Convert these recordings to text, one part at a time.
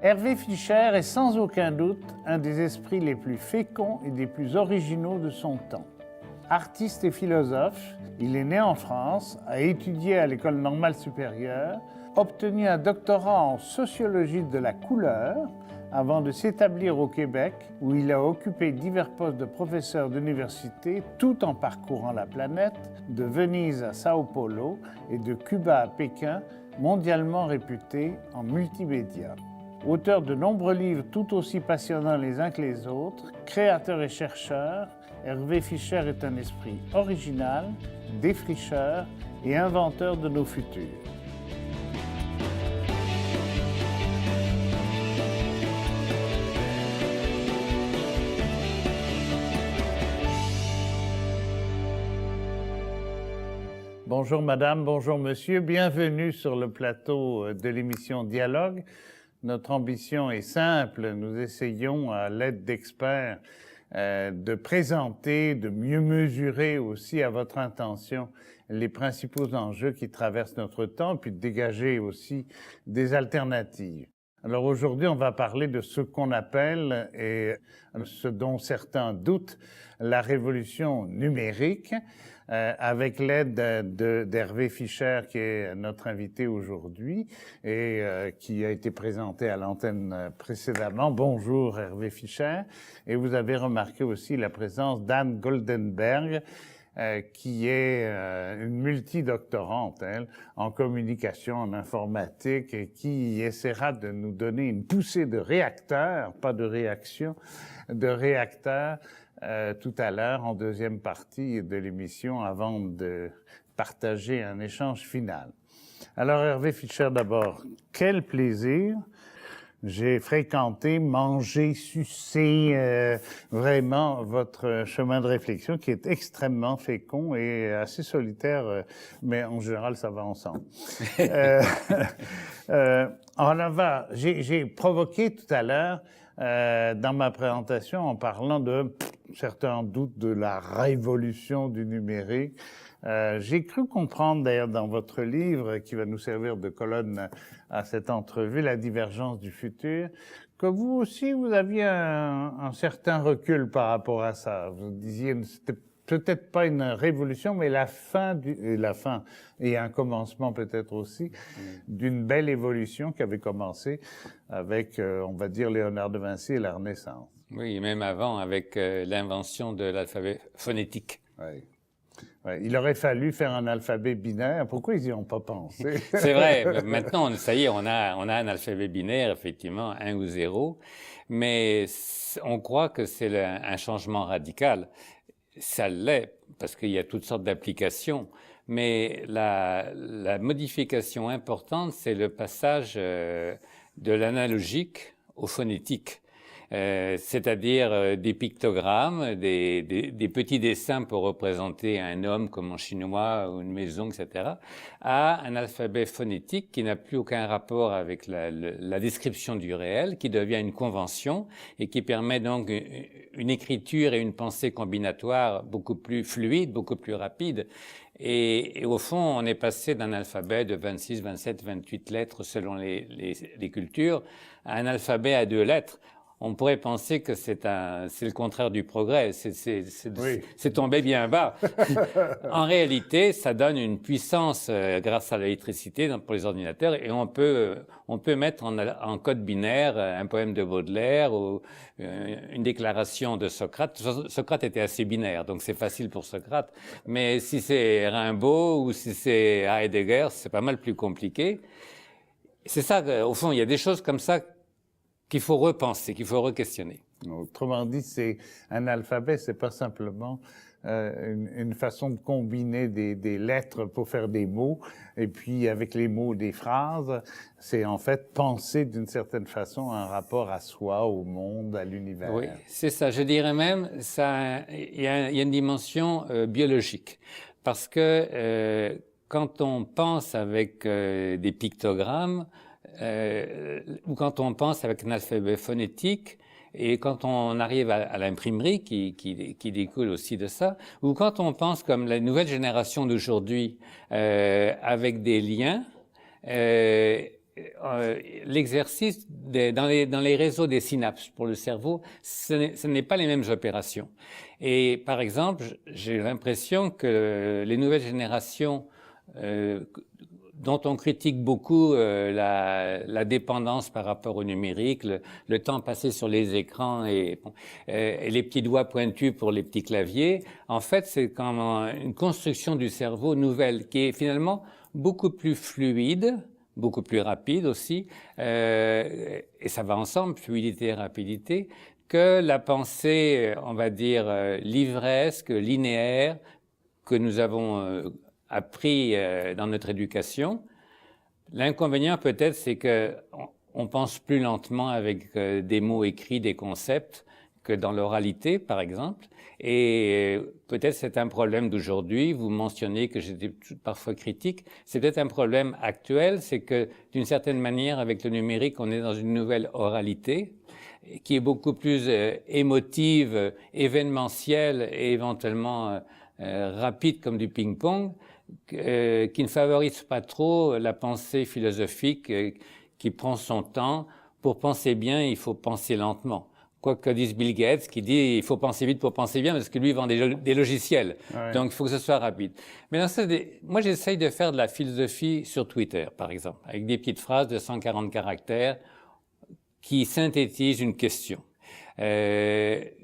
Hervé Fischer est sans aucun doute un des esprits les plus féconds et des plus originaux de son temps. Artiste et philosophe, il est né en France, a étudié à l'École normale supérieure, obtenu un doctorat en sociologie de la couleur avant de s'établir au Québec où il a occupé divers postes de professeur d'université tout en parcourant la planète, de Venise à Sao Paulo et de Cuba à Pékin, mondialement réputé en multimédia. Auteur de nombreux livres tout aussi passionnants les uns que les autres, créateur et chercheur, Hervé Fischer est un esprit original, défricheur et inventeur de nos futurs. Bonjour madame, bonjour monsieur, bienvenue sur le plateau de l'émission Dialogue. Notre ambition est simple, nous essayons à l'aide d'experts de présenter, de mieux mesurer aussi à votre intention les principaux enjeux qui traversent notre temps, puis de dégager aussi des alternatives. Alors aujourd'hui, on va parler de ce qu'on appelle, et ce dont certains doutent, la révolution numérique, avec l'aide d'Hervé Fischer, qui est notre invité aujourd'hui et qui a été présenté à l'antenne précédemment. Bonjour Hervé Fischer. Et vous avez remarqué aussi la présence d'Anne Goldenberg, qui est une multidoctorante, elle, en communication, en informatique, et qui essaiera de nous donner une poussée de réacteurs, pas de réaction, de réacteurs, tout à l'heure, en deuxième partie de l'émission, avant de partager un échange final. Alors, Hervé Fischer, d'abord, quel plaisir! J'ai fréquenté, mangé, sucé vraiment votre chemin de réflexion qui est extrêmement fécond et assez solitaire, mais en général, ça va ensemble. J'ai provoqué tout à l'heure dans ma présentation en parlant de certains doutes de la révolution du numérique. J'ai cru comprendre d'ailleurs dans votre livre, qui va nous servir de colonne à cette entrevue, La divergence du futur, que vous aussi, vous aviez un certain recul par rapport à ça. Vous disiez, c'était peut-être pas une révolution, mais la fin et un commencement peut-être aussi d'une belle évolution qui avait commencé avec, on va dire, Léonard de Vinci et la Renaissance. Oui, même avant, avec l'invention de l'alphabet phonétique. Oui. Ouais, il aurait fallu faire un alphabet binaire. Pourquoi ils n'y ont pas pensé? C'est vrai. Maintenant, ça y est, on a un alphabet binaire, effectivement, 1 ou 0. Mais on croit que c'est un changement radical. Ça l'est, parce qu'il y a toutes sortes d'applications. Mais la modification importante, c'est le passage de l'analogique au phonétique. C'est-à-dire des pictogrammes, des petits dessins pour représenter un homme comme en chinois ou une maison, etc., à un alphabet phonétique qui n'a plus aucun rapport avec la description du réel, qui devient une convention et qui permet donc une écriture et une pensée combinatoire beaucoup plus fluide, beaucoup plus rapide. Et au fond, on est passé d'un alphabet de 26, 27, 28 lettres selon les cultures à un alphabet à 2 lettres. On pourrait penser que c'est le contraire du progrès, c'est tombé bien bas. En réalité, ça donne une puissance grâce à l'électricité pour les ordinateurs et on peut mettre en code binaire un poème de Baudelaire ou une déclaration de Socrate. Socrate était assez binaire, donc c'est facile pour Socrate. Mais si c'est Rimbaud ou si c'est Heidegger, c'est pas mal plus compliqué. C'est ça, au fond, il y a des choses comme ça qu'il faut repenser, qu'il faut re-questionner. Autrement dit, c'est un alphabet, c'est pas simplement une façon de combiner des lettres pour faire des mots, et puis avec les mots des phrases, c'est en fait penser d'une certaine façon un rapport à soi, au monde, à l'univers. Oui, c'est ça. Je dirais même, il y a une dimension biologique, parce que quand on pense avec des pictogrammes, ou quand on pense avec un alphabet phonétique, et quand on arrive à l'imprimerie qui découle aussi de ça, ou quand on pense comme la nouvelle génération d'aujourd'hui avec des liens, l'exercice dans les réseaux des synapses pour le cerveau, ce n'est pas les mêmes opérations. Et par exemple, j'ai l'impression que les nouvelles générations dont on critique beaucoup la dépendance par rapport au numérique, le temps passé sur les écrans et les petits doigts pointus pour les petits claviers, en fait, c'est comme une construction du cerveau nouvelle qui est finalement beaucoup plus fluide, beaucoup plus rapide aussi, et ça va ensemble, fluidité et rapidité, que la pensée, on va dire, livresque, linéaire, que nous avons appris dans notre éducation. L'inconvénient peut-être, c'est que on pense plus lentement avec des mots écrits, des concepts, que dans l'oralité, par exemple. Et peut-être c'est un problème d'aujourd'hui. Vous mentionnez que j'étais parfois critique. C'est peut-être un problème actuel, c'est que d'une certaine manière, avec le numérique, on est dans une nouvelle oralité qui est beaucoup plus émotive, événementielle et éventuellement rapide comme du ping-pong, qui ne favorise pas trop la pensée philosophique qui prend son temps. Pour penser bien, il faut penser lentement. Quoi que dise Bill Gates, qui dit il faut penser vite pour penser bien, parce que lui, il vend des logiciels. Ouais. Donc, il faut que ce soit rapide. Mais dans ça, moi, j'essaye de faire de la philosophie sur Twitter, par exemple, avec des petites phrases de 140 caractères qui synthétisent une question. Et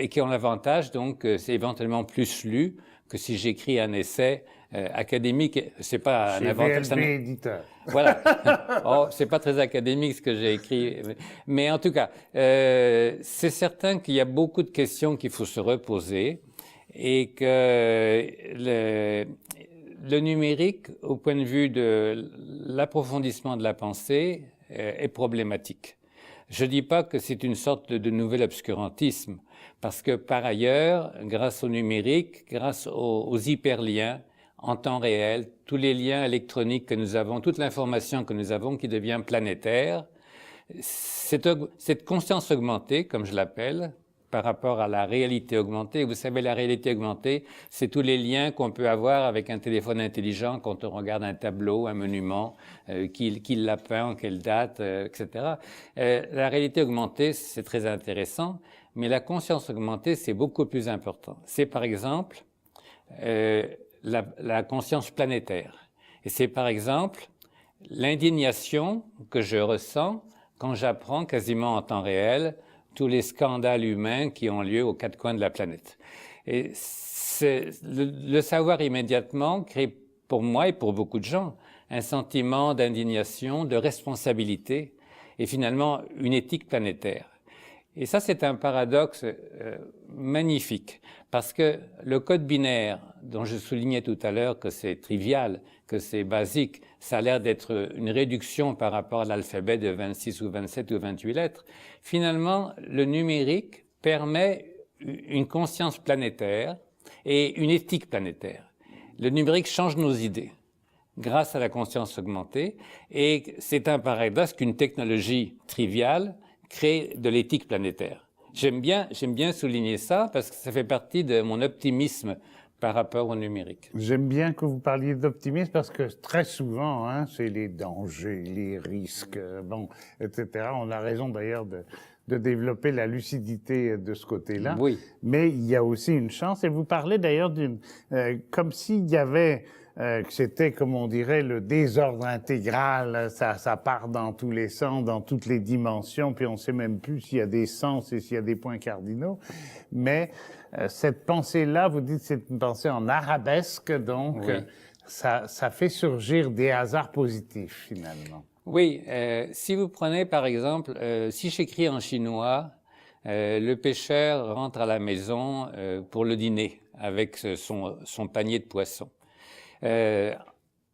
qui ont l'avantage, donc, c'est éventuellement plus lu que si j'écris un essai académique. C'est pas un avantage. VLB éditeur. Voilà. Oh, c'est pas très académique ce que j'ai écrit, mais en tout cas, c'est certain qu'il y a beaucoup de questions qu'il faut se reposer et que le numérique, au point de vue de l'approfondissement de la pensée, est problématique. Je dis pas que c'est une sorte de nouvel obscurantisme, parce que par ailleurs, grâce au numérique, grâce aux hyperliens, en temps réel, tous les liens électroniques que nous avons, toute l'information que nous avons qui devient planétaire, cette conscience augmentée, comme je l'appelle, par rapport à la réalité augmentée. Vous savez, la réalité augmentée, c'est tous les liens qu'on peut avoir avec un téléphone intelligent quand on regarde un tableau, un monument, qui l'a peint, en quelle date, etc. La réalité augmentée, c'est très intéressant, mais la conscience augmentée, c'est beaucoup plus important. C'est par exemple la conscience planétaire. Et c'est par exemple l'indignation que je ressens quand j'apprends quasiment en temps réel tous les scandales humains qui ont lieu aux quatre coins de la planète. Et le savoir immédiatement crée pour moi et pour beaucoup de gens un sentiment d'indignation, de responsabilité et finalement une éthique planétaire. Et ça, c'est un paradoxe magnifique, parce que le code binaire, dont je soulignais tout à l'heure que c'est trivial, que c'est basique, ça a l'air d'être une réduction par rapport à l'alphabet de 26 ou 27 ou 28 lettres. Finalement, le numérique permet une conscience planétaire et une éthique planétaire. Le numérique change nos idées grâce à la conscience augmentée, et c'est un paradoxe qu'une technologie triviale crée de l'éthique planétaire. J'aime bien souligner ça parce que ça fait partie de mon optimisme par rapport au numérique. J'aime bien que vous parliez d'optimisme parce que très souvent, hein, c'est les dangers, les risques, bon, etc. On a raison d'ailleurs de développer la lucidité de ce côté-là. Oui. Mais il y a aussi une chance. Et vous parlez d'ailleurs d'une, comme s'il y avait que c'était, comme on dirait, le désordre intégral, ça part dans tous les sens, dans toutes les dimensions, puis on sait même plus s'il y a des sens et s'il y a des points cardinaux. Mais cette pensée-là, vous dites, c'est une pensée en arabesque, donc oui. Ça fait surgir des hasards positifs, finalement. Oui, si vous prenez par exemple, si j'écris en chinois, le pêcheur rentre à la maison pour le dîner avec son panier de poissons.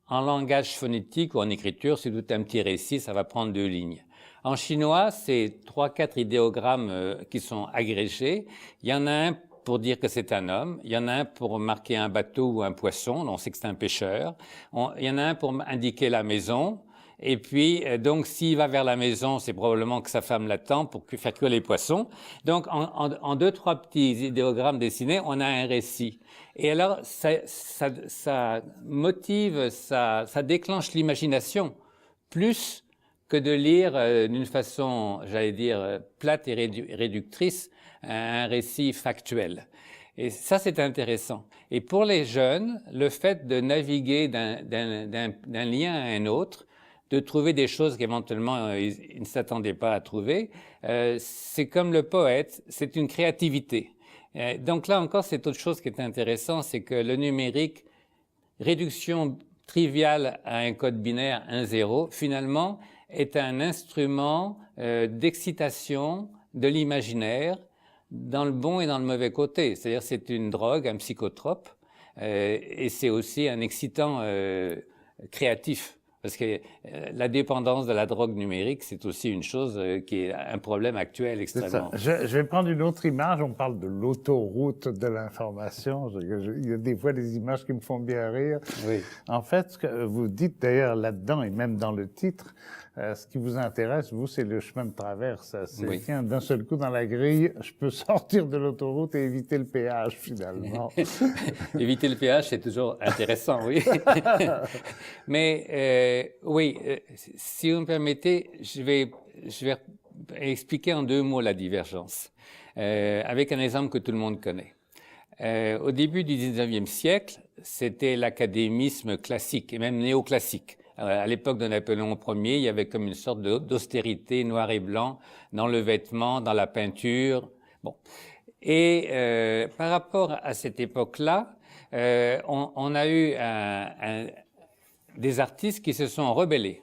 En langage phonétique ou en écriture, c'est tout un petit récit, ça va prendre 2 lignes. En chinois, c'est 3-4 idéogrammes qui sont agrégés. Il y en a un pour dire que c'est un homme, il y en a un pour marquer un bateau ou un poisson, on sait que c'est un pêcheur. Il y en a un pour indiquer la maison. Et puis, donc, s'il va vers la maison, c'est probablement que sa femme l'attend pour faire cuire les poissons. Donc, en 2-3 petits idéogrammes dessinés, on a un récit. Et alors, ça motive, ça déclenche l'imagination plus que de lire d'une façon, j'allais dire, plate et réductrice, un récit factuel. Et ça, c'est intéressant. Et pour les jeunes, le fait de naviguer d'un lien à un autre, de trouver des choses qu'éventuellement ils ne s'attendaient pas à trouver, c'est comme le poète, c'est une créativité. Donc là encore, c'est autre chose qui est intéressant, c'est que le numérique, réduction triviale à un code binaire 1-0, finalement, est un instrument d'excitation de l'imaginaire dans le bon et dans le mauvais côté. C'est-à-dire c'est une drogue, un psychotrope, et c'est aussi un excitant créatif. Parce que la dépendance de la drogue numérique, c'est aussi une chose qui est un problème actuel extrêmement. Je vais prendre une autre image. On parle de l'autoroute de l'information. Il y a des fois des images qui me font bien rire. Oui. En fait, ce que vous dites d'ailleurs là-dedans et même dans le titre, ce qui vous intéresse, vous, c'est le chemin de traverse. C'est Oui. tiens, d'un seul coup dans la grille, je peux sortir de l'autoroute et éviter le péage finalement. Éviter le péage, c'est toujours intéressant, oui. Mais oui, si vous me permettez, je vais expliquer en 2 mots la divergence, avec un exemple que tout le monde connaît. Au début du 19e siècle, c'était l'académisme classique et même néoclassique. À l'époque de Napoléon Ier, il y avait comme une sorte d'austérité noir et blanc dans le vêtement, dans la peinture. Bon. Et par rapport à cette époque-là, on a eu des artistes qui se sont rebellés.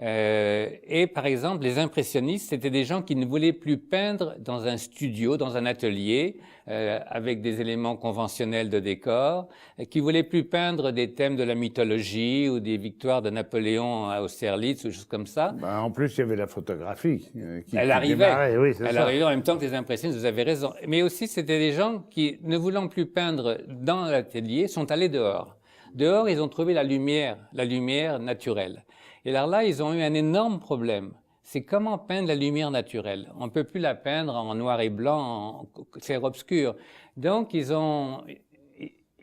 Et par exemple, les impressionnistes, c'était des gens qui ne voulaient plus peindre dans un studio, dans un atelier, avec des éléments conventionnels de décor, qui voulaient plus peindre des thèmes de la mythologie ou des victoires de Napoléon à Austerlitz ou choses comme ça. Ben, en plus, il y avait la photographie Elle arrivait. Oui, Elle arrivait en même temps que les impressionnistes, vous avez raison. Mais aussi, c'était des gens qui, ne voulant plus peindre dans l'atelier, sont allés dehors. Dehors, ils ont trouvé la lumière naturelle. Et alors là, ils ont eu un énorme problème. C'est comment peindre la lumière naturelle. On ne peut plus la peindre en noir et blanc, en clair-obscur. Donc, ils ont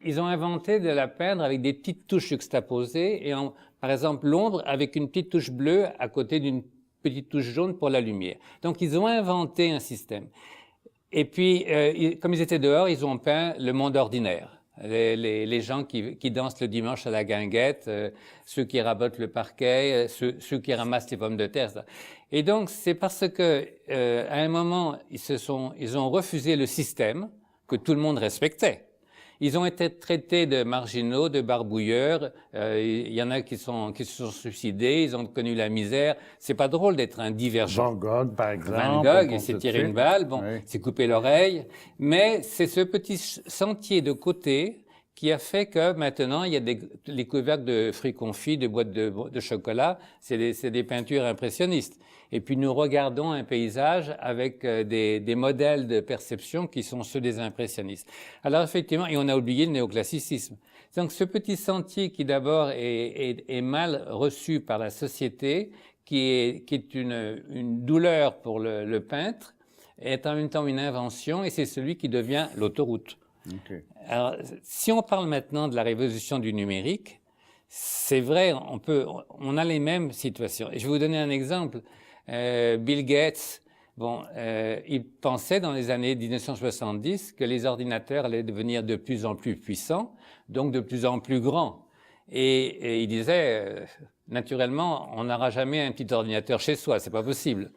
inventé de la peindre avec des petites touches juxtaposées, et par exemple l'ombre avec une petite touche bleue à côté d'une petite touche jaune pour la lumière. Donc, ils ont inventé un système. Et puis, comme ils étaient dehors, ils ont peint le monde ordinaire. Les gens qui dansent le dimanche à la guinguette, ceux qui rabotent le parquet, ceux qui ramassent les pommes de terre. Ça. Et donc, c'est parce que à un moment, ils ont refusé le système que tout le monde respectait. Ils ont été traités de marginaux, de barbouilleurs. Il y en a qui se sont suicidés. Ils ont connu la misère. C'est pas drôle d'être un divergent. Van Gogh, par exemple. Van Gogh, il s'est tiré une balle. Bon, oui. Il s'est coupé l'oreille. Mais c'est ce petit sentier de côté qui a fait que maintenant, il y a les couvercles de fruits confits, de boîtes de chocolat. C'est des peintures impressionnistes. Et puis, nous regardons un paysage avec des modèles de perception qui sont ceux des impressionnistes. Alors, effectivement, et on a oublié le néoclassicisme. Donc, ce petit sentier qui, d'abord, est mal reçu par la société, qui est une douleur pour le peintre, est en même temps une invention, et c'est celui qui devient l'autoroute. Okay. Alors, si on parle maintenant de la révolution du numérique, c'est vrai, on a les mêmes situations. Et je vais vous donner un exemple. Bill Gates, il pensait dans les années 1970 que les ordinateurs allaient devenir de plus en plus puissants, donc de plus en plus grands. Et il disait, naturellement, on n'aura jamais un petit ordinateur chez soi, c'est pas possible.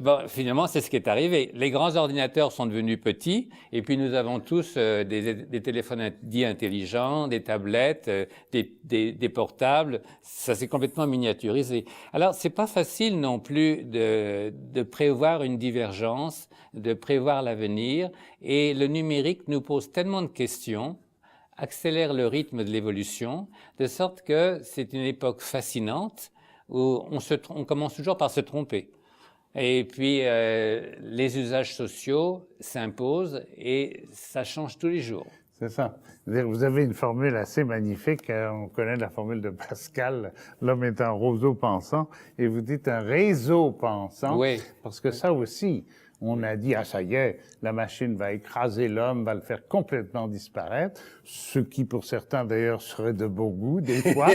Bon, finalement, c'est ce qui est arrivé. Les grands ordinateurs sont devenus petits, et puis nous avons tous des téléphones dits intelligents, des tablettes, des portables. Ça s'est complètement miniaturisé. Alors, c'est pas facile non plus de prévoir une divergence, de prévoir l'avenir, et le numérique nous pose tellement de questions, accélère le rythme de l'évolution, de sorte que c'est une époque fascinante où on commence toujours par se tromper. Et puis, les usages sociaux s'imposent et ça change tous les jours. C'est ça. Vous avez une formule assez magnifique. On connaît la formule de Pascal, l'homme est un roseau pensant, et vous dites un réseau pensant. Oui. Parce que ça aussi, On a dit, ah ça y est, la machine va écraser l'homme, va le faire complètement disparaître, ce qui pour certains d'ailleurs serait de bon goût des fois.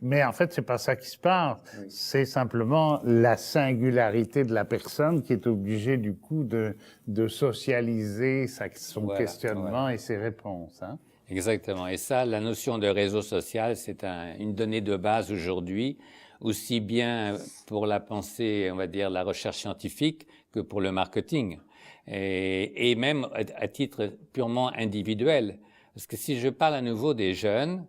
Mais en fait, c'est pas ça qui se passe. Oui. C'est simplement la singularité de la personne qui est obligée du coup de socialiser son questionnement et ses réponses. Hein. Exactement. Et ça, la notion de réseau social, c'est une donnée de base aujourd'hui, aussi bien pour la pensée, on va dire, la recherche scientifique, que pour le marketing. Et même à titre purement individuel. Parce que si je parle à nouveau des jeunes,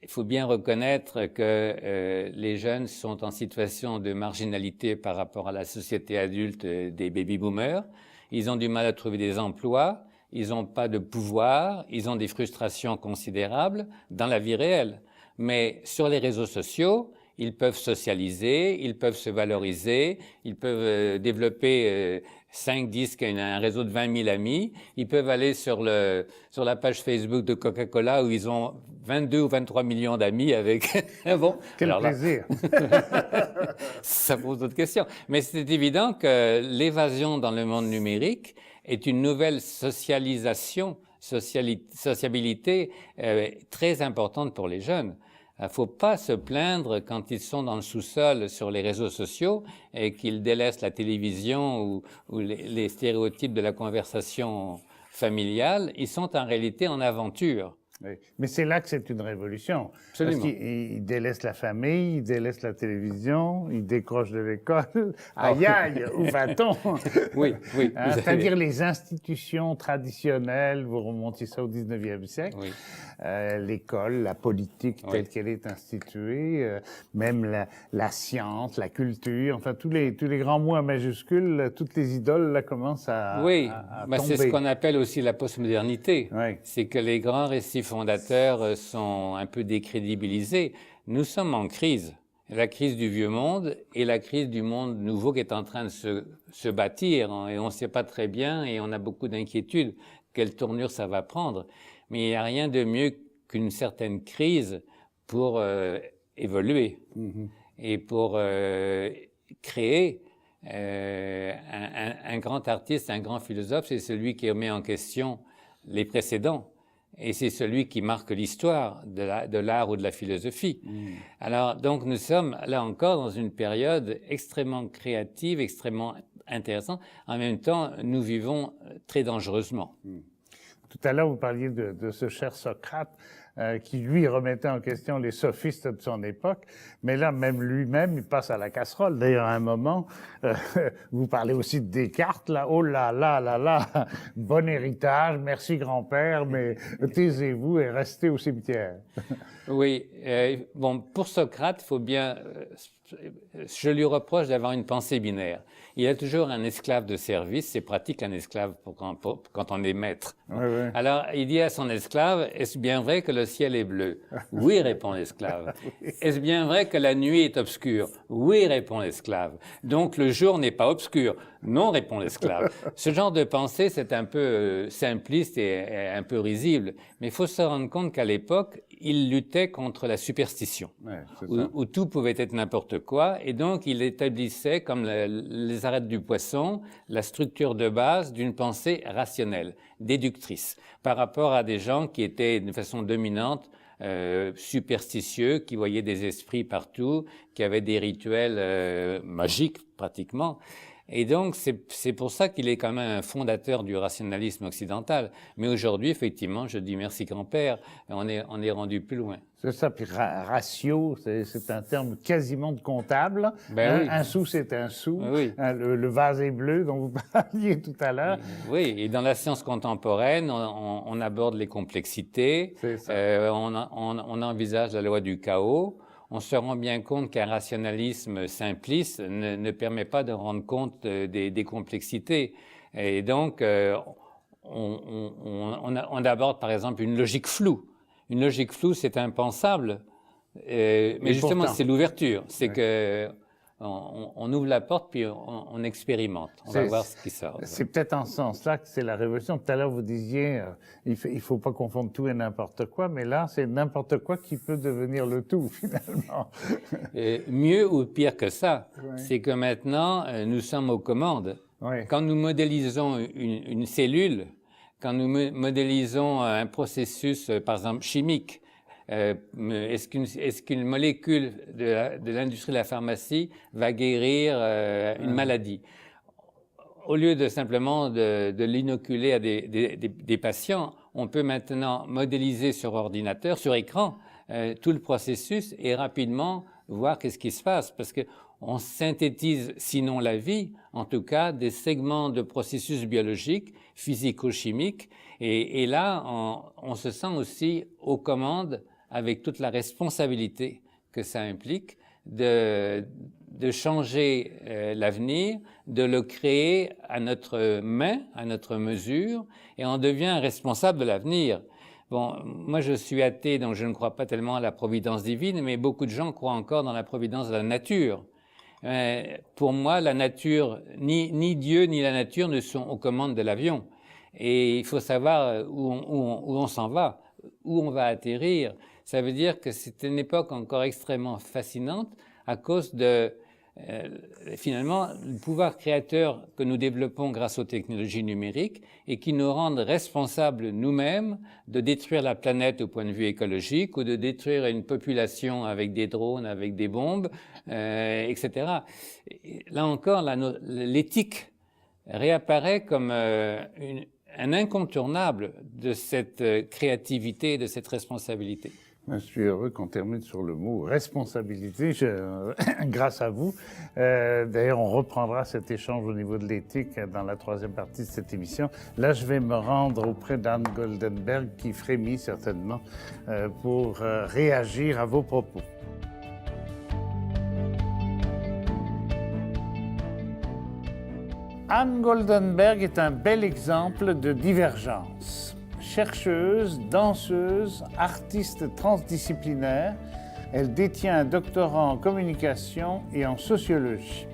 il faut bien reconnaître que les jeunes sont en situation de marginalité par rapport à la société adulte des baby-boomers. Ils ont du mal à trouver des emplois. Ils n'ont pas de pouvoir, ils ont des frustrations considérables dans la vie réelle. Mais sur les réseaux sociaux, ils peuvent socialiser, ils peuvent se valoriser, ils peuvent développer 5, 10, un réseau de 20 000 amis. Ils peuvent aller sur la page Facebook de Coca-Cola où ils ont 22 ou 23 millions d'amis avec... bon, quel plaisir. Ça pose d'autres questions. Mais c'est évident que l'évasion dans le monde numérique est une nouvelle sociabilité très importante pour les jeunes. Il ne faut pas se plaindre quand ils sont dans le sous-sol sur les réseaux sociaux et qu'ils délaissent la télévision ou les stéréotypes de la conversation familiale. Ils sont en réalité en aventure. Oui. Mais c'est là que c'est une révolution. Absolument. Parce qu'ils délaissent la famille, ils délaissent la télévision, ils décrochent de l'école. Aïe, aïe, où va-t-on? Oui, oui. Hein, c'est-à-dire les institutions traditionnelles, vous remontez ça au 19e siècle, oui. L'école, la politique telle qu'elle est instituée, même la science, la culture, enfin tous les grands mots à majuscules, toutes les idoles là commencent à tomber. C'est ce qu'on appelle aussi la postmodernité. Oui. C'est que les grands récits fondateurs sont un peu décrédibilisés. Nous sommes en crise. La crise du vieux monde et la crise du monde nouveau qui est en train de se bâtir. Et on ne sait pas très bien et on a beaucoup d'inquiétudes quelle tournure ça va prendre. Mais il n'y a rien de mieux qu'une certaine crise pour évoluer et pour créer. Un grand artiste, un grand philosophe, c'est celui qui remet en question les précédents. Et c'est celui qui marque l'histoire de l'art ou de la philosophie. Alors, donc, nous sommes là encore dans une période extrêmement créative, extrêmement intéressante. En même temps, nous vivons très dangereusement. Tout à l'heure, vous parliez de ce cher Socrate qui, lui, remettait en question les sophistes de son époque. Mais là, même lui-même, il passe à la casserole. D'ailleurs, à un moment, vous parlez aussi de Descartes, là. Oh là là là là, bon héritage, merci grand-père, mais taisez-vous et restez au cimetière. Oui, bon, pour Socrate, il faut bien... je lui reproche d'avoir une pensée binaire. Il a toujours un esclave de service, c'est pratique un esclave quand on est maître. Oui, oui. Alors, il dit à son esclave, est-ce bien vrai que le ciel est bleu? Oui, répond l'esclave. Est-ce bien vrai que la nuit est obscure? Oui, répond l'esclave. Donc, le jour n'est pas obscur? Non, répond l'esclave. Ce genre de pensée, c'est un peu simpliste et un peu risible. Mais il faut se rendre compte qu'à l'époque, il luttait contre la superstition, où tout pouvait être n'importe quoi. Et donc, il établissait, comme les arêtes du poisson, la structure de base d'une pensée rationnelle, déductrice, par rapport à des gens qui étaient de façon dominante superstitieux, qui voyaient des esprits partout, qui avaient des rituels magiques pratiquement. Et donc, c'est pour ça qu'il est quand même un fondateur du rationalisme occidental. Mais aujourd'hui, effectivement, je dis merci grand-père, on est rendu plus loin. C'est ça, puis ratio, c'est un terme quasiment de comptable. Ben oui. Un sou, c'est un sou. Oui. Le vase est bleu, dont vous parliez tout à l'heure. Oui, et dans la science contemporaine, on aborde les complexités, on envisage la loi du chaos. On se rend bien compte qu'un rationalisme simpliste ne permet pas de rendre compte des complexités. Et donc, on aborde par exemple une logique floue. Une logique floue, c'est impensable. Mais justement, c'est l'ouverture. C'est que on ouvre la porte puis on expérimente. On va voir ce qui sort. C'est peut-être en ce sens-là que c'est la révolution. Tout à l'heure, vous disiez, il faut pas confondre tout et n'importe quoi, mais là, c'est n'importe quoi qui peut devenir le tout, finalement. Mieux ou pire que ça, c'est que maintenant, nous sommes aux commandes. Oui. Quand nous modélisons une cellule, quand nous modélisons un processus, par exemple, chimique, est-ce qu'une molécule de l'industrie de la pharmacie va guérir une maladie? Au lieu de simplement de l'inoculer à des patients, on peut maintenant modéliser sur ordinateur, sur écran, tout le processus et rapidement voir qu'est-ce qui se passe. Parce qu'on synthétise, sinon la vie, en tout cas, des segments de processus biologiques, physico-chimiques. Et là, on se sent aussi aux commandes avec toute la responsabilité que ça implique de changer l'avenir, de le créer à notre main, à notre mesure, et on devient responsable de l'avenir. Bon, moi je suis athée, donc je ne crois pas tellement à la providence divine, mais beaucoup de gens croient encore dans la providence de la nature. Pour moi, la nature, ni Dieu ni la nature ne sont aux commandes de l'avion. Et il faut savoir où on s'en va, où on va atterrir. Ça veut dire que c'est une époque encore extrêmement fascinante à cause de, finalement, le pouvoir créateur que nous développons grâce aux technologies numériques et qui nous rendent responsables nous-mêmes de détruire la planète au point de vue écologique ou de détruire une population avec des drones, avec des bombes, etc. Et là encore, l'éthique réapparaît comme un incontournable de cette créativité, de cette responsabilité. Je suis heureux qu'on termine sur le mot responsabilité, grâce à vous. D'ailleurs, on reprendra cet échange au niveau de l'éthique dans la troisième partie de cette émission. Là, je vais me rendre auprès d'Anne Goldenberg, qui frémit certainement pour réagir à vos propos. Anne Goldenberg est un bel exemple de divergence. Chercheuse, danseuse, artiste transdisciplinaire, elle détient un doctorat en communication et en sociologie.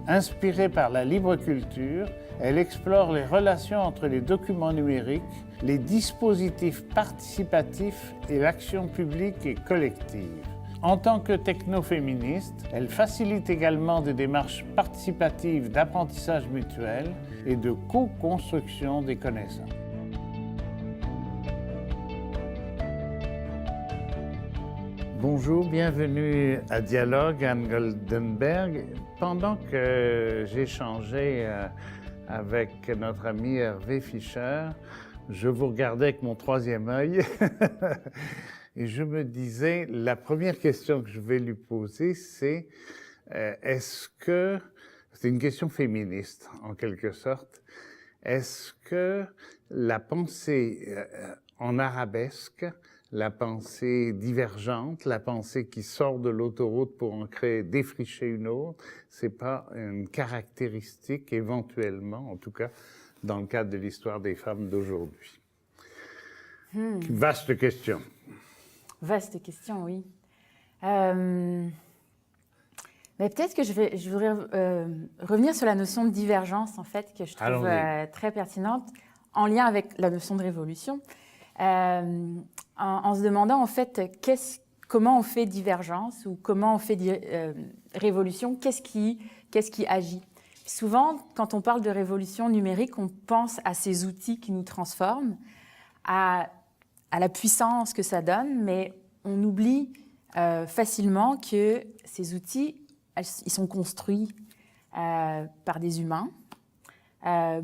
Inspirée par la libre culture, elle explore les relations entre les documents numériques, les dispositifs participatifs et l'action publique et collective. En tant que technoféministe, elle facilite également des démarches participatives d'apprentissage mutuel et de co-construction des connaissances. Bonjour, bienvenue à Dialogue, Anne Goldenberg. Pendant que j'échangeais avec notre ami Hervé Fischer, je vous regardais avec mon troisième œil et je me disais, la première question que je vais lui poser, c'est est-ce que, c'est une question féministe en quelque sorte, est-ce que la pensée en arabesque, la pensée divergente, la pensée qui sort de l'autoroute pour en créer, défricher une autre, c'est pas une caractéristique éventuellement, en tout cas, dans le cadre de l'histoire des femmes d'aujourd'hui. Vaste question. Vaste question, oui. Mais peut-être que je voudrais revenir sur la notion de divergence, en fait, que je trouve très pertinente, en lien avec la notion de révolution. En se demandant en fait comment on fait divergence ou comment on fait révolution, qu'est-ce qui agit. Souvent, quand on parle de révolution numérique, on pense à ces outils qui nous transforment, à la puissance que ça donne, mais on oublie facilement que ces outils, ils sont construits par des humains.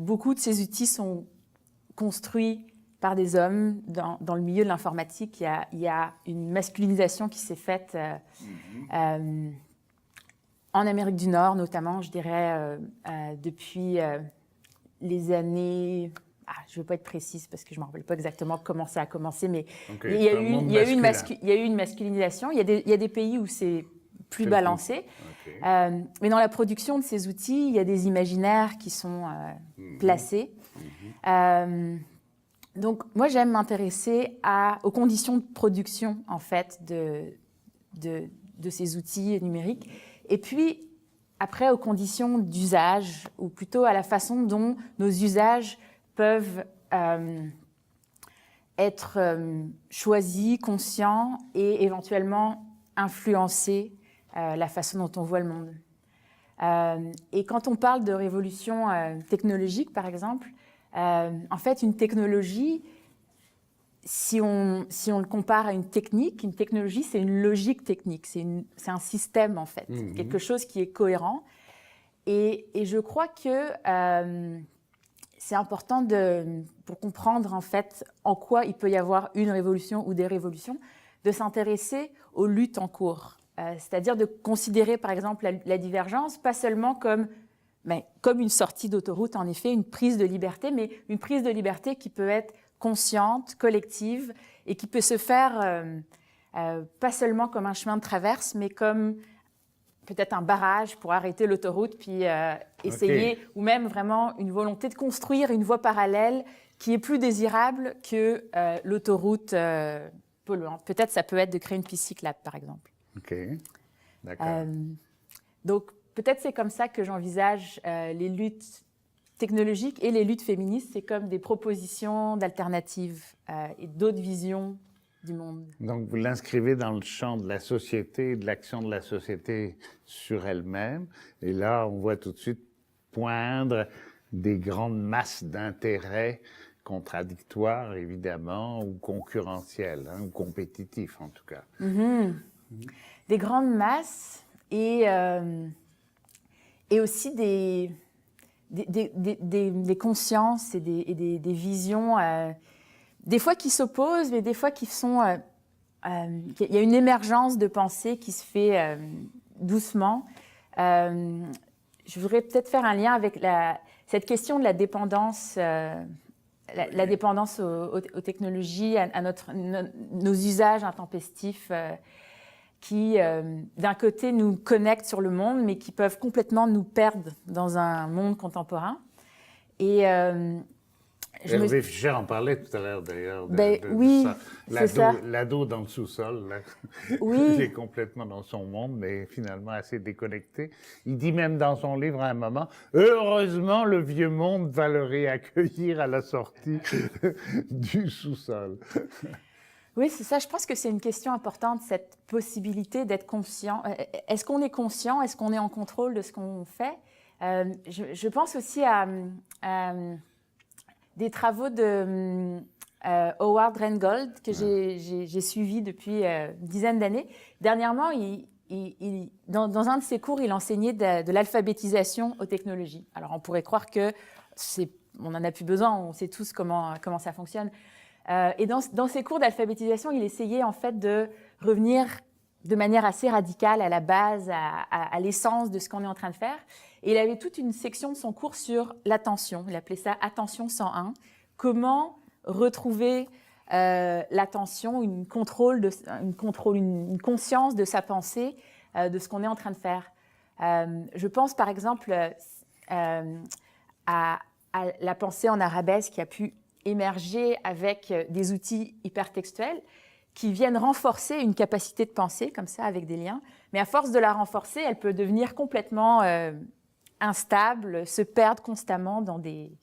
Beaucoup de ces outils sont construits par des hommes. Dans le milieu de l'informatique, il y a une masculinisation qui s'est faite en Amérique du Nord, notamment, je dirais, depuis les années... je ne veux pas être précise parce que je ne me rappelle pas exactement comment ça a commencé, mais il y a eu une masculinisation. Il y a des pays où c'est plus balancé. Mais dans la production de ces outils, il y a des imaginaires qui sont placés. Donc, moi, j'aime m'intéresser aux conditions de production, en fait, de ces outils numériques. Et puis, après, aux conditions d'usage, ou plutôt à la façon dont nos usages peuvent être choisis, conscients et éventuellement influencer la façon dont on voit le monde. Et quand on parle de révolution technologique, par exemple, en fait, une technologie, si on le compare à une technologie, c'est une logique technique, c'est un système, en fait, quelque chose qui est cohérent. Et je crois que c'est important pour comprendre, en fait, en quoi il peut y avoir une révolution ou des révolutions, de s'intéresser aux luttes en cours. C'est-à-dire de considérer, par exemple, la divergence, pas seulement comme une sortie d'autoroute, en effet, une prise de liberté, mais une prise de liberté qui peut être consciente, collective, et qui peut se faire pas seulement comme un chemin de traverse, mais comme peut-être un barrage pour arrêter l'autoroute, puis essayer, ou même vraiment une volonté de construire une voie parallèle qui est plus désirable que l'autoroute polluante. Peut-être ça peut être de créer une piste cyclable, par exemple. OK, d'accord. Donc, peut-être c'est comme ça que j'envisage les luttes technologiques et les luttes féministes. C'est comme des propositions d'alternatives et d'autres visions du monde. Donc, vous l'inscrivez dans le champ de la société et de l'action de la société sur elle-même. Et là, on voit tout de suite poindre des grandes masses d'intérêts contradictoires, évidemment, ou concurrentiels, ou compétitifs, en tout cas. Des grandes masses et aussi des consciences et des visions, des fois qui s'opposent, mais des fois qui sont... il y a une émergence de pensée qui se fait doucement. Je voudrais peut-être faire un lien avec cette question de la dépendance, la dépendance aux technologies, à nos usages intempestifs, qui, d'un côté, nous connectent sur le monde, mais qui peuvent complètement nous perdre dans un monde contemporain. Et Hervé Fischer en parlait tout à l'heure, d'ailleurs. Oui, c'est ça. L'ado dans le sous-sol, là, oui. il est complètement dans son monde, mais finalement assez déconnecté. Il dit même dans son livre à un moment, « Heureusement, le vieux monde va le réaccueillir à la sortie du sous-sol. » Oui, c'est ça. Je pense que c'est une question importante, cette possibilité d'être conscient. Est-ce qu'on est conscient? Est-ce qu'on est en contrôle de ce qu'on fait? Je pense aussi à des travaux de Howard Rheingold que j'ai suivis depuis une dizaine d'années. Dernièrement, dans un de ses cours, il enseignait de l'alphabétisation aux technologies. Alors, on pourrait croire que on n'en a plus besoin, on sait tous comment ça fonctionne. Et dans ces cours d'alphabétisation, il essayait en fait de revenir de manière assez radicale à la base, à l'essence de ce qu'on est en train de faire. Et il avait toute une section de son cours sur l'attention. Il appelait ça « Attention 101 ». Comment retrouver l'attention, une conscience de sa pensée, de ce qu'on est en train de faire. Je pense par exemple à la pensée en arabesque qui a pu émerger avec des outils hypertextuels qui viennent renforcer une capacité de penser, comme ça, avec des liens. Mais à force de la renforcer, elle peut devenir complètement instable, se perdre constamment dans des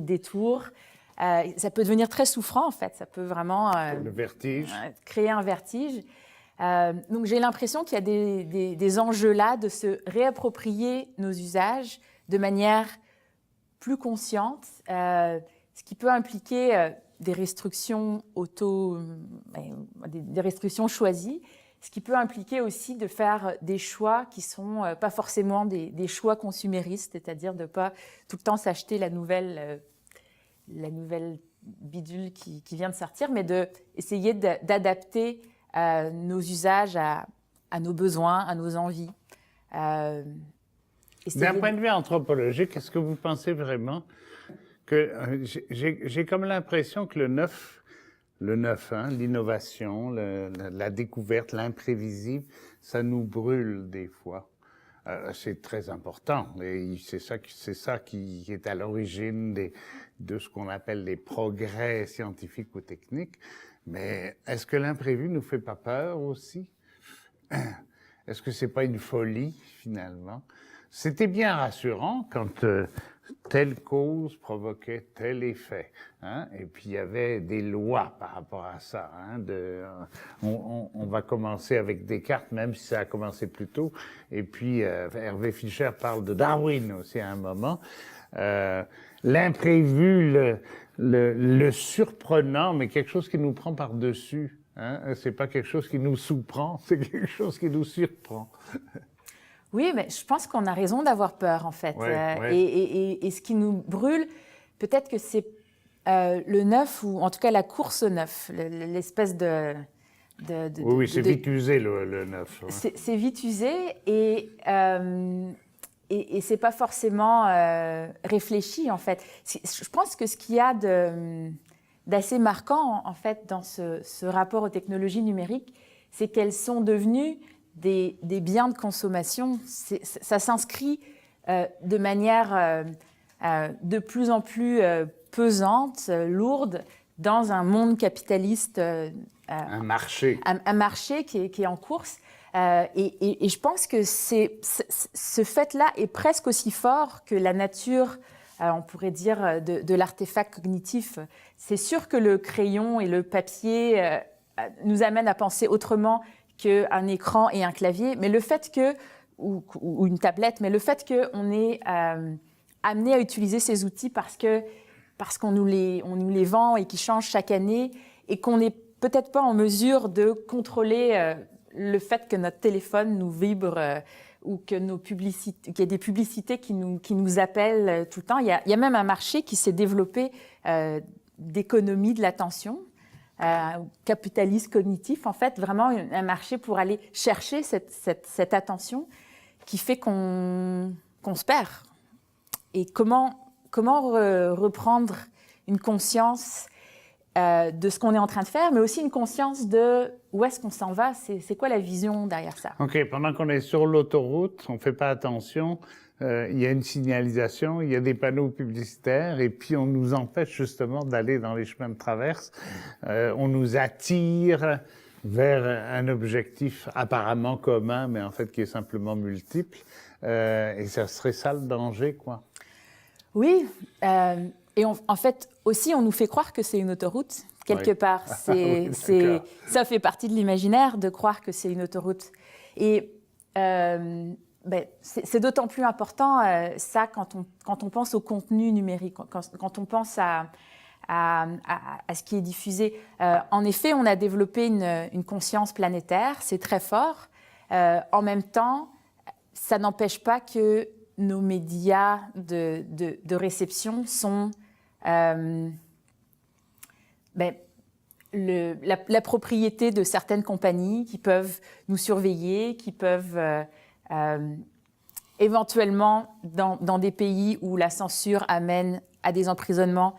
détours. Ça peut devenir très souffrant, en fait. Ça peut vraiment le vertige. Créer un vertige. Donc, j'ai l'impression qu'il y a des enjeux là de se réapproprier nos usages de manière plus consciente, ce qui peut impliquer des restrictions des restrictions choisies, ce qui peut impliquer aussi de faire des choix qui sont pas forcément des choix consuméristes, c'est-à-dire de pas tout le temps s'acheter la nouvelle bidule qui vient de sortir, mais d'essayer d'adapter nos usages à nos besoins, à nos envies. D'un point de vue anthropologique, est-ce que vous pensez vraiment que j'ai comme l'impression que le neuf, l'innovation, la découverte, l'imprévisible, ça nous brûle des fois. C'est très important et c'est ça qui est à l'origine de ce qu'on appelle les progrès scientifiques ou techniques. Mais est-ce que l'imprévu nous fait pas peur aussi? Est-ce que c'est pas une folie finalement? C'était bien rassurant quand telle cause provoquait tel effet. Hein? Et puis il y avait des lois par rapport à ça. Hein? On va commencer avec Descartes, même si ça a commencé plus tôt. Et puis Hervé Fischer parle de Darwin aussi à un moment. L'imprévu, le surprenant, mais quelque chose qui nous prend par-dessus. Hein? C'est pas quelque chose qui nous sous-prend, c'est quelque chose qui nous surprend. Oui, mais je pense qu'on a raison d'avoir peur, en fait. Ouais. Et ce qui nous brûle, peut-être que c'est le neuf, ou en tout cas la course au neuf, l'espèce de... Oui, c'est vite usé, le neuf. Ouais. C'est vite usé, et c'est pas forcément réfléchi, en fait. Je pense que ce qu'il y a d'assez marquant, en fait, dans ce rapport aux technologies numériques, c'est qu'elles sont devenues des biens de consommation. Ça s'inscrit de manière de plus en plus pesante, lourde, dans un monde capitaliste. Un marché. Un marché qui est en course. Et je pense que ce fait-là est presque aussi fort que la nature, on pourrait dire, de l'artefact cognitif. C'est sûr que le crayon et le papier nous amènent à penser autrement qu'un écran et un clavier, mais le fait ou une tablette, mais le fait qu'on est amené à utiliser ces outils parce qu'on nous les vend et qu'ils changent chaque année, et qu'on n'est peut-être pas en mesure de contrôler le fait que notre téléphone nous vibre ou que qu'il y ait des publicités qui nous appellent tout le temps. Il y a même un marché qui s'est développé d'économie de l'attention, capitaliste cognitif, en fait, vraiment un marché pour aller chercher cette attention qui fait qu'on se perd. Et comment reprendre une conscience de ce qu'on est en train de faire, mais aussi une conscience de où est-ce qu'on s'en va, c'est quoi la vision derrière ça. OK, pendant qu'on est sur l'autoroute, on ne fait pas attention, il y a une signalisation, il y a des panneaux publicitaires, et puis on nous empêche justement d'aller dans les chemins de traverse. On nous attire vers un objectif apparemment commun, mais en fait qui est simplement multiple. Et ça serait ça le danger, quoi. Oui, et en fait aussi on nous fait croire que c'est une autoroute, quelque part. Oui, ça fait partie de l'imaginaire de croire que c'est une autoroute. Et c'est d'autant plus important ça quand on pense au contenu numérique, quand on pense à ce qui est diffusé. En effet, on a développé une conscience planétaire, c'est très fort. En même temps, ça n'empêche pas que nos médias de réception sont la propriété de certaines compagnies qui peuvent nous surveiller, qui peuvent éventuellement, dans des pays où la censure amène à des emprisonnements,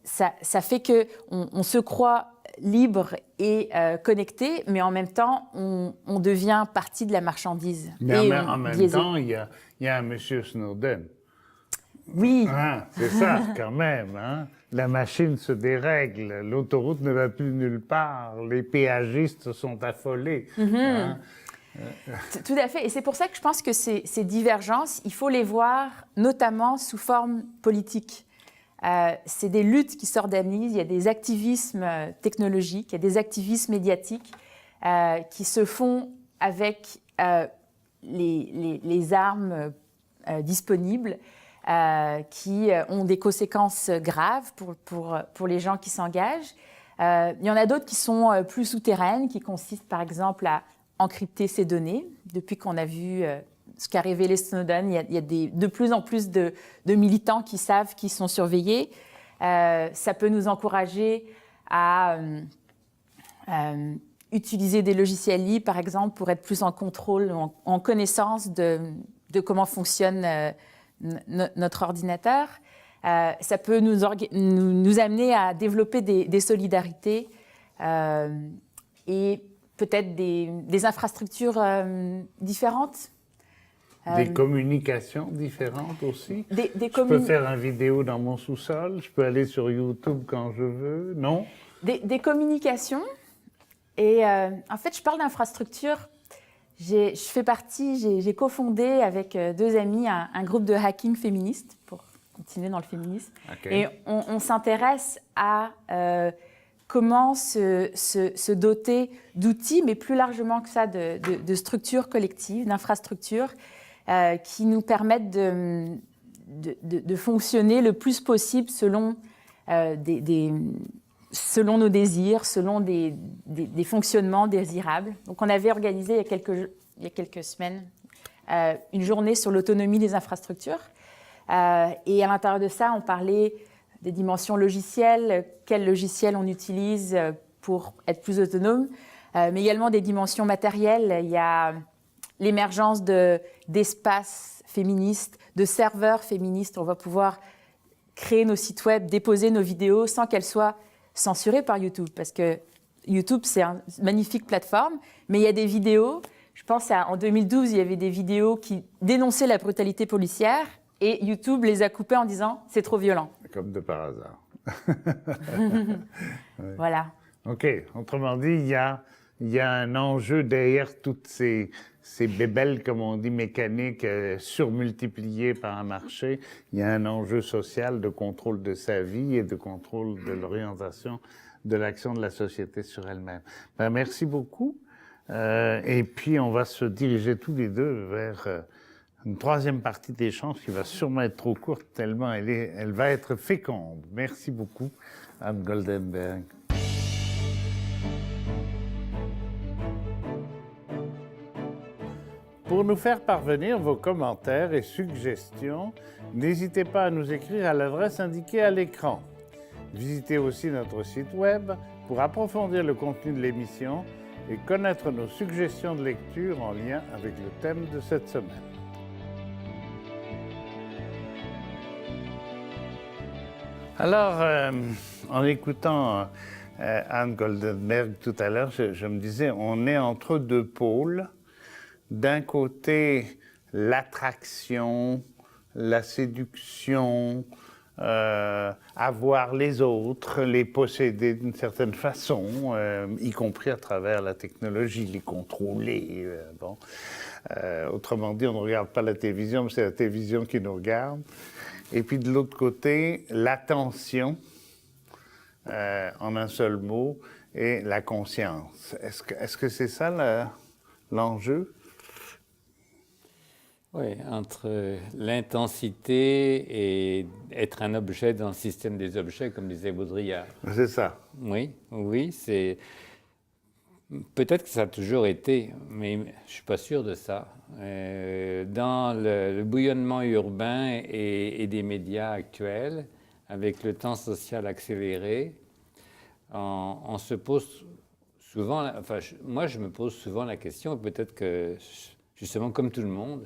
ça fait qu'on se croit libre et connecté, mais en même temps, on devient partie de la marchandise. Mais en même temps, il y a un monsieur Snowden. Oui. Hein, c'est ça, quand même. Hein? La machine se dérègle, l'autoroute ne va plus nulle part, les péagistes sont affolés. Hein? Tout à fait. Et c'est pour ça que je pense que ces divergences, il faut les voir notamment sous forme politique. C'est des luttes qui s'organisent, il y a des activismes technologiques, il y a des activismes médiatiques qui se font avec les armes disponibles, qui ont des conséquences graves pour les gens qui s'engagent. Il y en a d'autres qui sont plus souterraines, qui consistent par exemple à encrypter ces données. Depuis qu'on a vu ce qu'a révélé Snowden, il y a de plus en plus de militants qui savent qu'ils sont surveillés. Ça peut nous encourager à utiliser des logiciels libres, par exemple, pour être plus en contrôle, en connaissance de comment fonctionne notre ordinateur. Ça peut nous amener à développer des solidarités et peut-être des infrastructures différentes. Des communications différentes aussi. Je peux faire une vidéo dans mon sous-sol, je peux aller sur YouTube quand je veux, non? Des communications. Et en fait, je parle d'infrastructures. J'ai cofondé avec deux amis un groupe de hacking féministe, pour continuer dans le féminisme. Okay. Et on s'intéresse à comment se doter d'outils, mais plus largement que ça, de structures collectives, d'infrastructures qui nous permettent de fonctionner le plus possible selon, selon nos désirs, selon des fonctionnements désirables. Donc on avait organisé il y a quelques semaines une journée sur l'autonomie des infrastructures. Et à l'intérieur de ça, on parlait des dimensions logicielles, quels logiciels on utilise pour être plus autonome, mais également des dimensions matérielles. Il y a l'émergence d'espaces féministes, de serveurs féministes. On va pouvoir créer nos sites web, déposer nos vidéos sans qu'elles soient censurées par YouTube, parce que YouTube, c'est une magnifique plateforme, mais il y a des vidéos, je pense en 2012, il y avait des vidéos qui dénonçaient la brutalité policière, et YouTube les a coupées en disant « c'est trop violent ». Comme de par hasard. Oui. Voilà. OK. Autrement dit, il y a un enjeu derrière toutes ces bébelles, comme on dit, mécaniques, surmultipliées par un marché. Il y a un enjeu social de contrôle de sa vie et de contrôle de l'orientation de l'action de la société sur elle-même. Ben, merci beaucoup. Et puis, on va se diriger tous les deux vers une troisième partie d'échange qui va sûrement être trop courte, tellement elle va être féconde. Merci beaucoup, Anne Goldenberg. Pour nous faire parvenir vos commentaires et suggestions, n'hésitez pas à nous écrire à l'adresse indiquée à l'écran. Visitez aussi notre site web pour approfondir le contenu de l'émission et connaître nos suggestions de lecture en lien avec le thème de cette semaine. Alors, en écoutant Anne Goldenberg tout à l'heure, je me disais, on est entre deux pôles. D'un côté, l'attraction, la séduction, avoir les autres, les posséder d'une certaine façon, y compris à travers la technologie, les contrôler. Bon. Autrement dit, on ne regarde pas la télévision, mais c'est la télévision qui nous regarde. Et puis de l'autre côté, l'attention, en un seul mot, et la conscience. Est-ce que c'est ça l'enjeu? Oui, entre l'intensité et être un objet dans le système des objets, comme disait Baudrillard. C'est ça. Oui, c'est... Peut-être que ça a toujours été, mais je ne suis pas sûr de ça. Dans le bouillonnement urbain et des médias actuels, avec le temps social accéléré, on se pose souvent... moi, je me pose souvent la question, peut-être que, justement, comme tout le monde,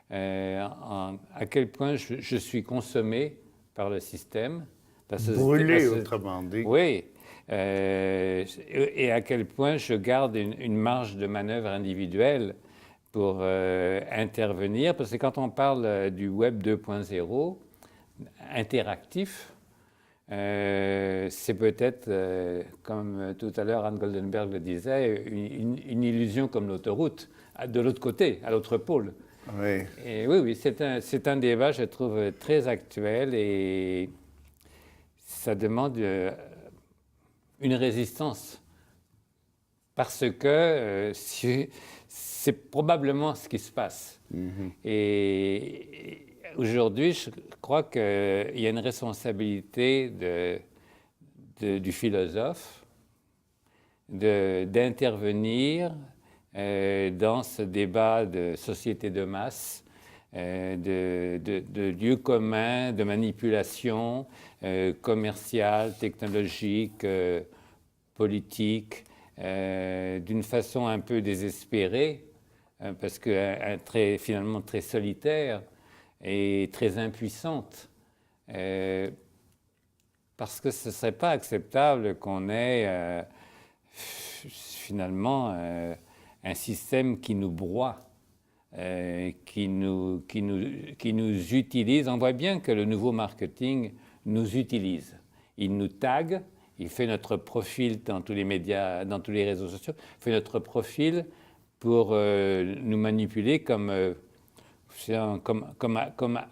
à quel point je suis consommé par le système. Brûlé, autrement dit. Oui. Et à quel point je garde une marge de manœuvre individuelle pour intervenir. Parce que quand on parle du Web 2.0, interactif, c'est peut-être, comme tout à l'heure Anne Goldenberg le disait, une illusion comme l'autoroute, de l'autre côté, à l'autre pôle. Oui. Et oui, c'est un débat, je trouve, très actuel et ça demande une résistance. Parce que c'est probablement ce qui se passe. Mm-hmm. Et aujourd'hui, je crois qu'il y a une responsabilité du philosophe d'intervenir dans ce débat de société de masse, de lieux communs, de manipulation commerciale, technologique, politique, d'une façon un peu désespérée, parce que finalement très solitaire et très impuissante, parce que ce ne serait pas acceptable qu'on ait finalement un système qui nous broie, qui nous utilise. On voit bien que le nouveau marketing nous utilise. Il nous tague, il fait notre profil dans tous les médias, dans tous les réseaux sociaux, il fait notre profil pour nous manipuler comme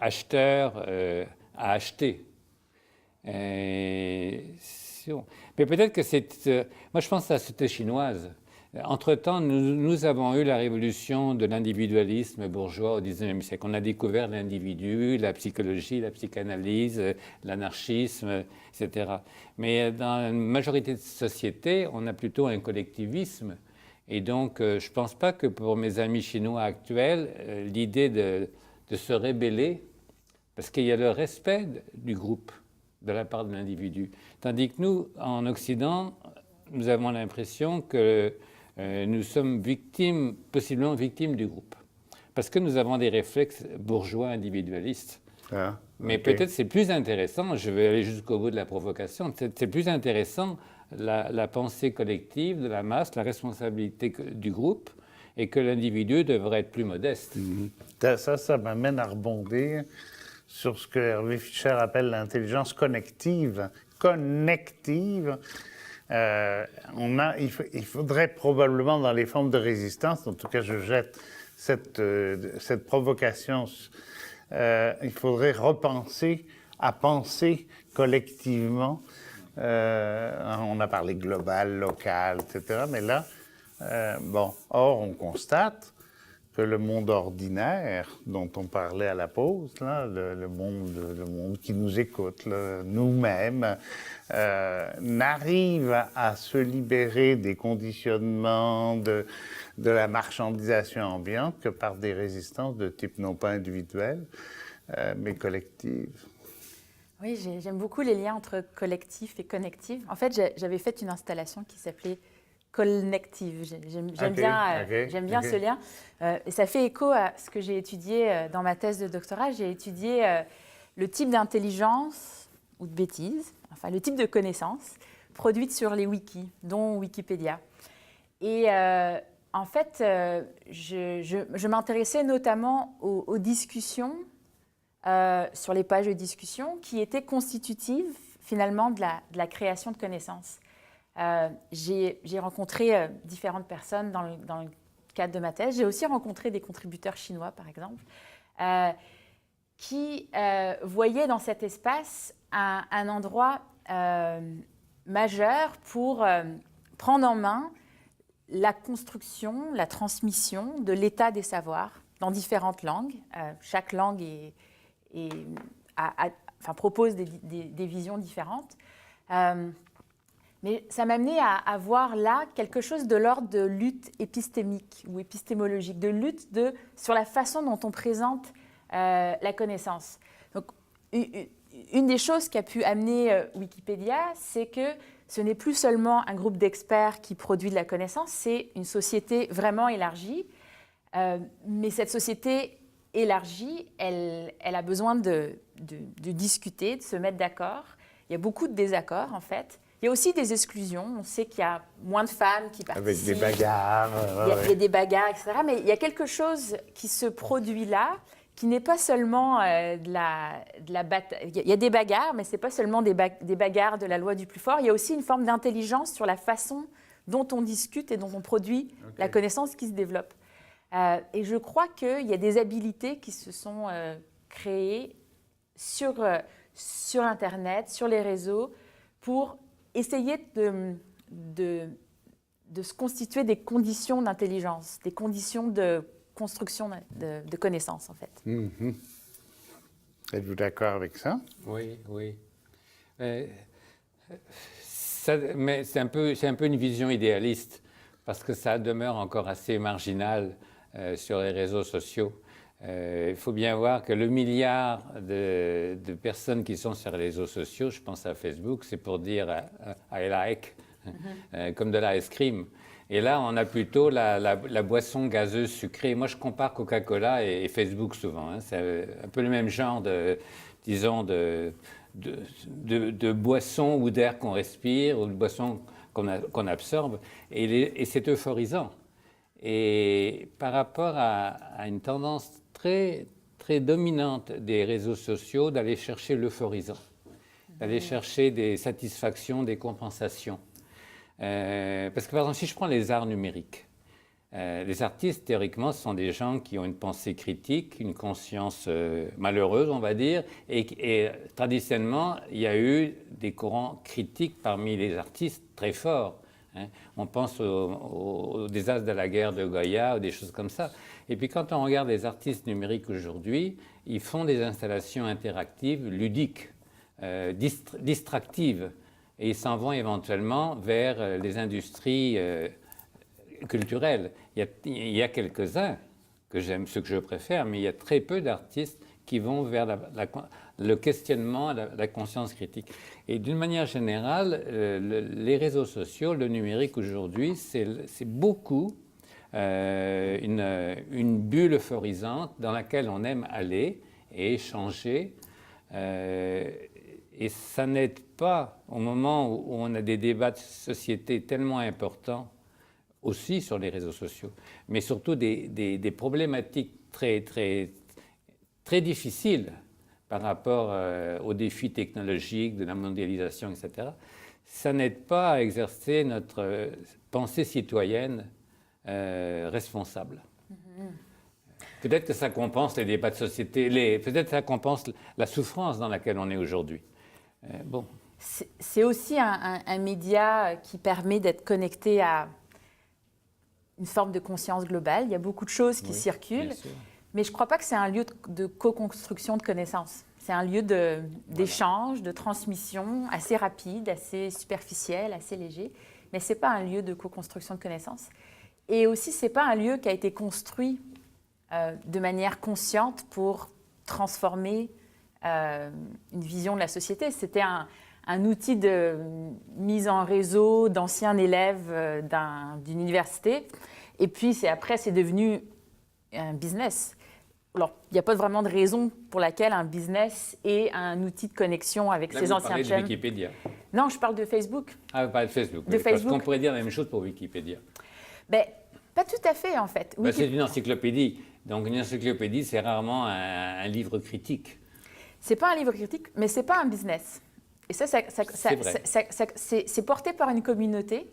acheteurs à acheter. Mais peut-être que moi, je pense à la société chinoise. Entre-temps, nous avons eu la révolution de l'individualisme bourgeois au XIXe siècle. On a découvert l'individu, la psychologie, la psychanalyse, l'anarchisme, etc. Mais dans la majorité de sociétés, on a plutôt un collectivisme. Et donc, je ne pense pas que pour mes amis chinois actuels, l'idée de se rébeller, parce qu'il y a le respect du groupe de la part de l'individu. Tandis que nous, en Occident, nous avons l'impression que nous sommes possiblement victimes du groupe. Parce que nous avons des réflexes bourgeois individualistes. Ah, Mais okay. peut-être c'est plus intéressant, je vais aller jusqu'au bout de la provocation, c'est plus intéressant la pensée collective de la masse, la responsabilité du groupe, et que l'individu devrait être plus modeste. Ça m'amène à rebondir sur ce que Hervé Fischer appelle l'intelligence connective. Il faudrait probablement, dans les formes de résistance, en tout cas je jette cette provocation, il faudrait repenser à penser collectivement. On a parlé global, local, etc. Mais là, or on constate que le monde ordinaire dont on parlait à la pause, là, le monde qui nous écoute, nous-mêmes, n'arrive à se libérer des conditionnements de la marchandisation ambiante que par des résistances de type non pas individuel, mais collective. Oui, j'aime beaucoup les liens entre collectif et connectif. En fait, j'avais fait une installation qui s'appelait Connective. J'aime bien ce lien. Et ça fait écho à ce que j'ai étudié dans ma thèse de doctorat. J'ai étudié le type d'intelligence ou de bêtise, enfin le type de connaissances produites sur les wikis, dont Wikipédia. Et en fait, je m'intéressais notamment aux discussions sur les pages de discussion qui étaient constitutives finalement de la création de connaissances. J'ai rencontré différentes personnes dans le cadre de ma thèse. J'ai aussi rencontré des contributeurs chinois, par exemple, qui voyaient dans cet espace un endroit majeur pour prendre en main la construction, la transmission de l'état des savoirs dans différentes langues. Chaque langue propose des visions différentes. Mais ça m'a amené à voir là quelque chose de l'ordre de lutte épistémique ou épistémologique, de lutte sur la façon dont on présente la connaissance. Donc, une des choses qui a pu amener Wikipédia, c'est que ce n'est plus seulement un groupe d'experts qui produit de la connaissance, c'est une société vraiment élargie. Mais cette société élargie, elle a besoin de discuter, de se mettre d'accord. Il y a beaucoup de désaccords, en fait. Il y a aussi des exclusions. On sait qu'il y a moins de femmes qui participent. Avec des bagarres. Il y a des bagarres, etc. Mais il y a quelque chose qui se produit là, qui n'est pas seulement de la bataille. Il y a des bagarres, mais ce n'est pas seulement des bagarres de la loi du plus fort. Il y a aussi une forme d'intelligence sur la façon dont on discute et dont on produit la connaissance qui se développe. Et je crois qu'il y a des habilités qui se sont créées sur Internet, sur les réseaux, pour essayer de se constituer des conditions d'intelligence, des conditions de construction de connaissances, en fait. Mm-hmm. Êtes-vous d'accord avec ça? Oui. Mais c'est un peu une vision idéaliste, parce que ça demeure encore assez marginal sur les réseaux sociaux. Il faut bien voir que le milliard de personnes qui sont sur les réseaux sociaux, je pense à Facebook, c'est pour dire I like, comme de l'ice cream. Et là, on a plutôt la boisson gazeuse sucrée. Moi, je compare Coca-Cola et Facebook souvent. Hein. C'est un peu le même genre de boisson ou d'air qu'on respire ou de boisson qu'on absorbe. Et c'est euphorisant. Et par rapport à une tendance très, très dominante des réseaux sociaux d'aller chercher l'euphorisant, d'aller chercher des satisfactions, des compensations. Parce que par exemple, si je prends les arts numériques, Les artistes, théoriquement, ce sont des gens qui ont une pensée critique, une conscience malheureuse, on va dire, et traditionnellement, il y a eu des courants critiques parmi les artistes très forts. Hein. On pense au désastre de la guerre de Goya ou des choses comme ça. Et puis quand on regarde les artistes numériques aujourd'hui, ils font des installations interactives, ludiques, distractives, et ils s'en vont éventuellement vers les industries culturelles. Il y a quelques-uns que j'aime, ceux que je préfère, mais il y a très peu d'artistes qui vont vers le questionnement, la conscience critique. Et d'une manière générale, les réseaux sociaux, le numérique aujourd'hui, c'est beaucoup une bulle euphorisante dans laquelle on aime aller et échanger. Et ça n'aide pas au moment où on a des débats de société tellement importants, aussi sur les réseaux sociaux, mais surtout des problématiques très, très, très difficiles par rapport aux défis technologiques, de la mondialisation, etc. Ça n'aide pas à exercer notre pensée citoyenne responsable. Peut-être que ça compense les débats de société, peut-être que ça compense la souffrance dans laquelle on est aujourd'hui. Bon. C'est aussi un média qui permet d'être connecté à une forme de conscience globale. Il y a beaucoup de choses qui circulent, mais je ne crois pas que c'est un lieu de co-construction de connaissances. C'est un lieu d'échange, de transmission assez rapide, assez superficiel, assez léger, mais ce n'est pas un lieu de co-construction de connaissances. Et aussi, ce n'est pas un lieu qui a été construit de manière consciente pour transformer une vision de la société. C'était un outil de mise en réseau d'anciens élèves d'une université. Et puis, après, c'est devenu un business. Alors, il n'y a pas vraiment de raison pour laquelle un business est un outil de connexion avec ses anciens chums. De Wikipédia. Non, je parle de Facebook. Ah, vous parlez de Facebook. De Facebook. Parce qu'on pourrait dire la même chose pour Wikipédia. Ben, pas tout à fait, en fait. Ben, c'est une encyclopédie. Donc, une encyclopédie, c'est rarement un livre critique. C'est pas un livre critique, mais c'est pas un business. Et ça c'est porté par une communauté.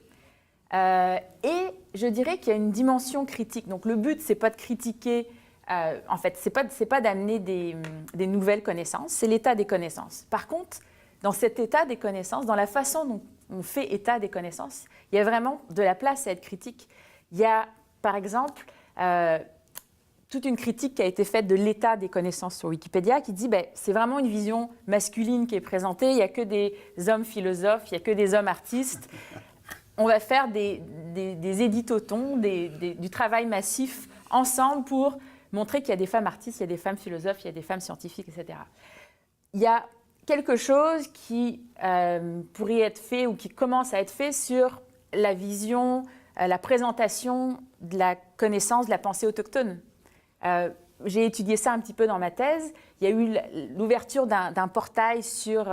Et je dirais qu'il y a une dimension critique. Donc le but, c'est pas de critiquer. En fait, c'est pas d'amener des nouvelles connaissances. C'est l'état des connaissances. Par contre, dans cet état des connaissances, dans la façon dont on fait état des connaissances, il y a vraiment de la place à être critique. Il y a, par exemple, toute une critique qui a été faite de l'état des connaissances sur Wikipédia qui dit c'est vraiment une vision masculine qui est présentée, il n'y a que des hommes philosophes, il n'y a que des hommes artistes. On va faire des éditotons, du travail massif ensemble pour montrer qu'il y a des femmes artistes, il y a des femmes philosophes, il y a des femmes scientifiques, etc. Il y a quelque chose qui pourrait être fait ou qui commence à être fait sur la vision, la présentation de la connaissance de la pensée autochtone. J'ai étudié ça un petit peu dans ma thèse. Il y a eu l'ouverture d'un portail sur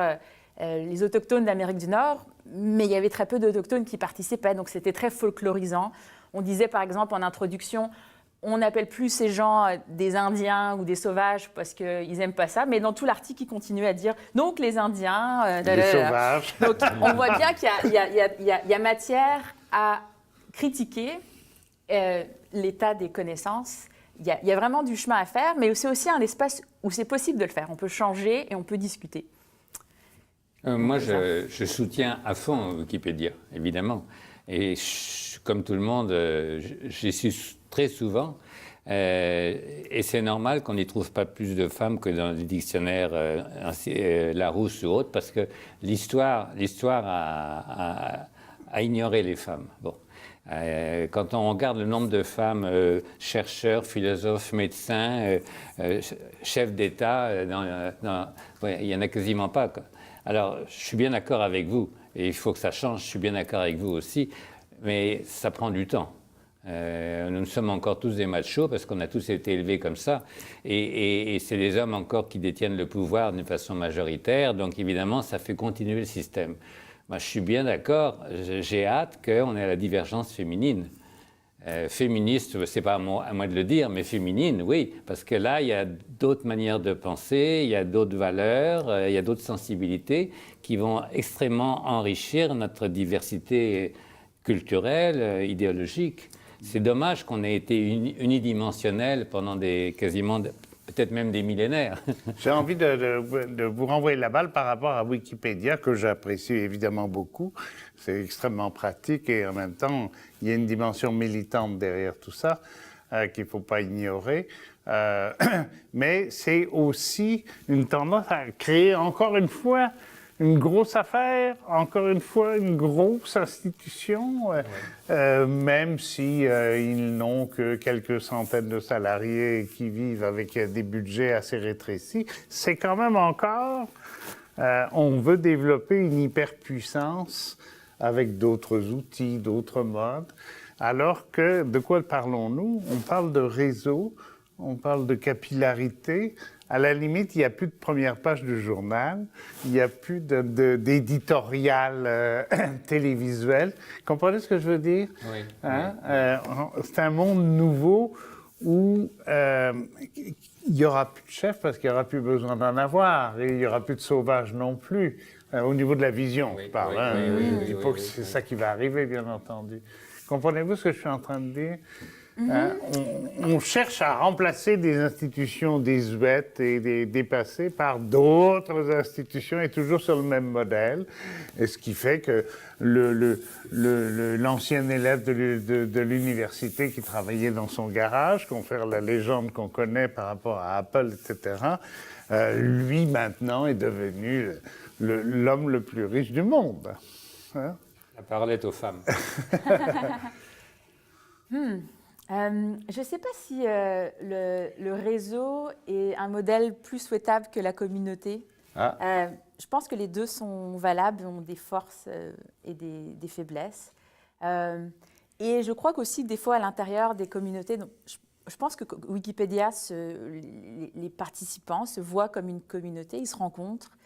les autochtones d'Amérique du Nord, mais il y avait très peu d'autochtones qui participaient, donc c'était très folklorisant. On disait par exemple en introduction, on n'appelle plus ces gens des Indiens ou des sauvages parce qu'ils n'aiment pas ça, mais dans tout l'article, ils continuaient à dire donc les Indiens... les sauvages. Donc on voit bien qu'il y a matière à critiquer l'état des connaissances. Il y a vraiment du chemin à faire, mais c'est aussi un espace où c'est possible de le faire. On peut changer et on peut discuter. Moi, je soutiens à fond Wikipédia, évidemment. Et comme tout le monde, j'y suis très souvent. Et c'est normal qu'on n'y trouve pas plus de femmes que dans les dictionnaires Larousse ou autres, parce que l'histoire a ignoré les femmes. Bon. Quand on regarde le nombre de femmes chercheurs, philosophes, médecins, chefs d'État, il n'y en a quasiment pas, quoi. Alors, je suis bien d'accord avec vous, et il faut que ça change, je suis bien d'accord avec vous aussi, mais ça prend du temps. Nous sommes encore tous des machos parce qu'on a tous été élevés comme ça, et c'est les hommes encore qui détiennent le pouvoir d'une façon majoritaire, donc évidemment, ça fait continuer le système. Moi, je suis bien d'accord, j'ai hâte qu'on ait la divergence féminine. Féministe, c'est pas à moi de le dire, mais féminine, oui, parce que là, il y a d'autres manières de penser, il y a d'autres valeurs, il y a d'autres sensibilités qui vont extrêmement enrichir notre diversité culturelle, idéologique. C'est dommage qu'on ait été unidimensionnel pendant peut-être même des millénaires. J'ai envie de vous renvoyer la balle par rapport à Wikipédia, que j'apprécie évidemment beaucoup. C'est extrêmement pratique et en même temps, il y a une dimension militante derrière tout ça qu'il ne faut pas ignorer. Mais c'est aussi une tendance à créer, encore une fois, une grosse affaire, encore une fois, une grosse institution, même si ils n'ont que quelques centaines de salariés qui vivent avec des budgets assez rétrécis. C'est quand même encore, on veut développer une hyperpuissance avec d'autres outils, d'autres modes, alors que, de quoi parlons-nous? On parle de réseau, on parle de capillarité. À la limite, il n'y a plus de première page du journal, il n'y a plus d'éditorial télévisuel. Comprenez ce que je veux dire? Oui. Hein? C'est un monde nouveau où il n'y aura plus de chef parce qu'il n'y aura plus besoin d'en avoir et il n'y aura plus de sauvages non plus. Au niveau de la vision, je parle. Je ne dis pas que c'est ça qui va arriver, bien entendu. Comprenez-vous ce que je suis en train de dire? On cherche à remplacer des institutions désuètes et dépassées par d'autres institutions et toujours sur le même modèle. Et ce qui fait que l'ancien élève de l'université qui travaillait dans son garage, confère la légende qu'on connaît par rapport à Apple, etc., lui, maintenant, est devenu l'homme le plus riche du monde. Hein? La parole est aux femmes. Je ne sais pas si le réseau est un modèle plus souhaitable que la communauté. Je pense que les deux sont valables, ont des forces et des faiblesses. Et je crois qu'aussi, des fois, à l'intérieur des communautés, donc, je pense que Wikipédia, les participants se voient comme une communauté, ils se rencontrent.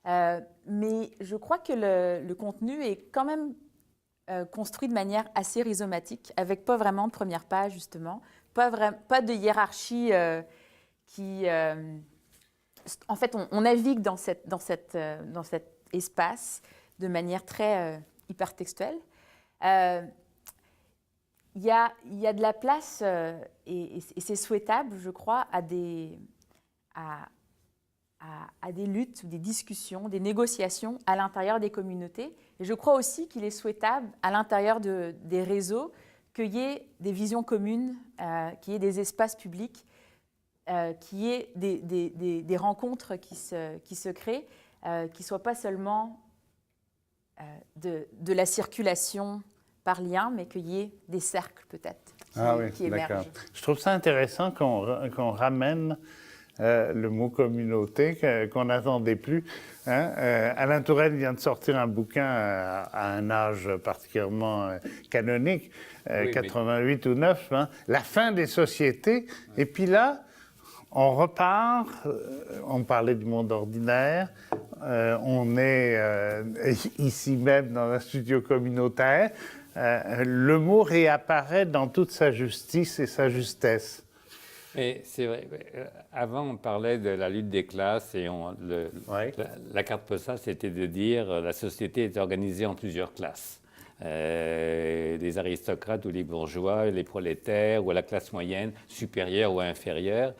Mais je crois que le contenu est quand même construit de manière assez rhizomatique, avec pas vraiment de première page, justement, pas de hiérarchie qui... en fait, on navigue dans cet espace de manière très hypertextuelle. Il y a de la place, et c'est souhaitable, je crois, à des luttes, des discussions, des négociations à l'intérieur des communautés. Et je crois aussi qu'il est souhaitable, à l'intérieur des réseaux, qu'il y ait des visions communes, qu'il y ait des espaces publics, qu'il y ait des rencontres qui se créent, qui ne soient pas seulement de la circulation par lien, mais qu'il y ait des cercles peut-être qui émergent. Je trouve ça intéressant qu'on ramène le mot communauté qu'on n'attendait plus. Hein? Alain Touraine vient de sortir un bouquin à un âge particulièrement canonique, 88 ou 9, hein? La fin des sociétés. Et puis là, on repart, on parlait du monde ordinaire, on est ici même dans un studio communautaire. Le mot réapparaît dans toute sa justice et sa justesse. Et c'est vrai, avant on parlait de la lutte des classes et la carte postale c'était de dire la société est organisée en plusieurs classes. Les aristocrates ou les bourgeois, les prolétaires ou la classe moyenne, supérieure ou inférieure.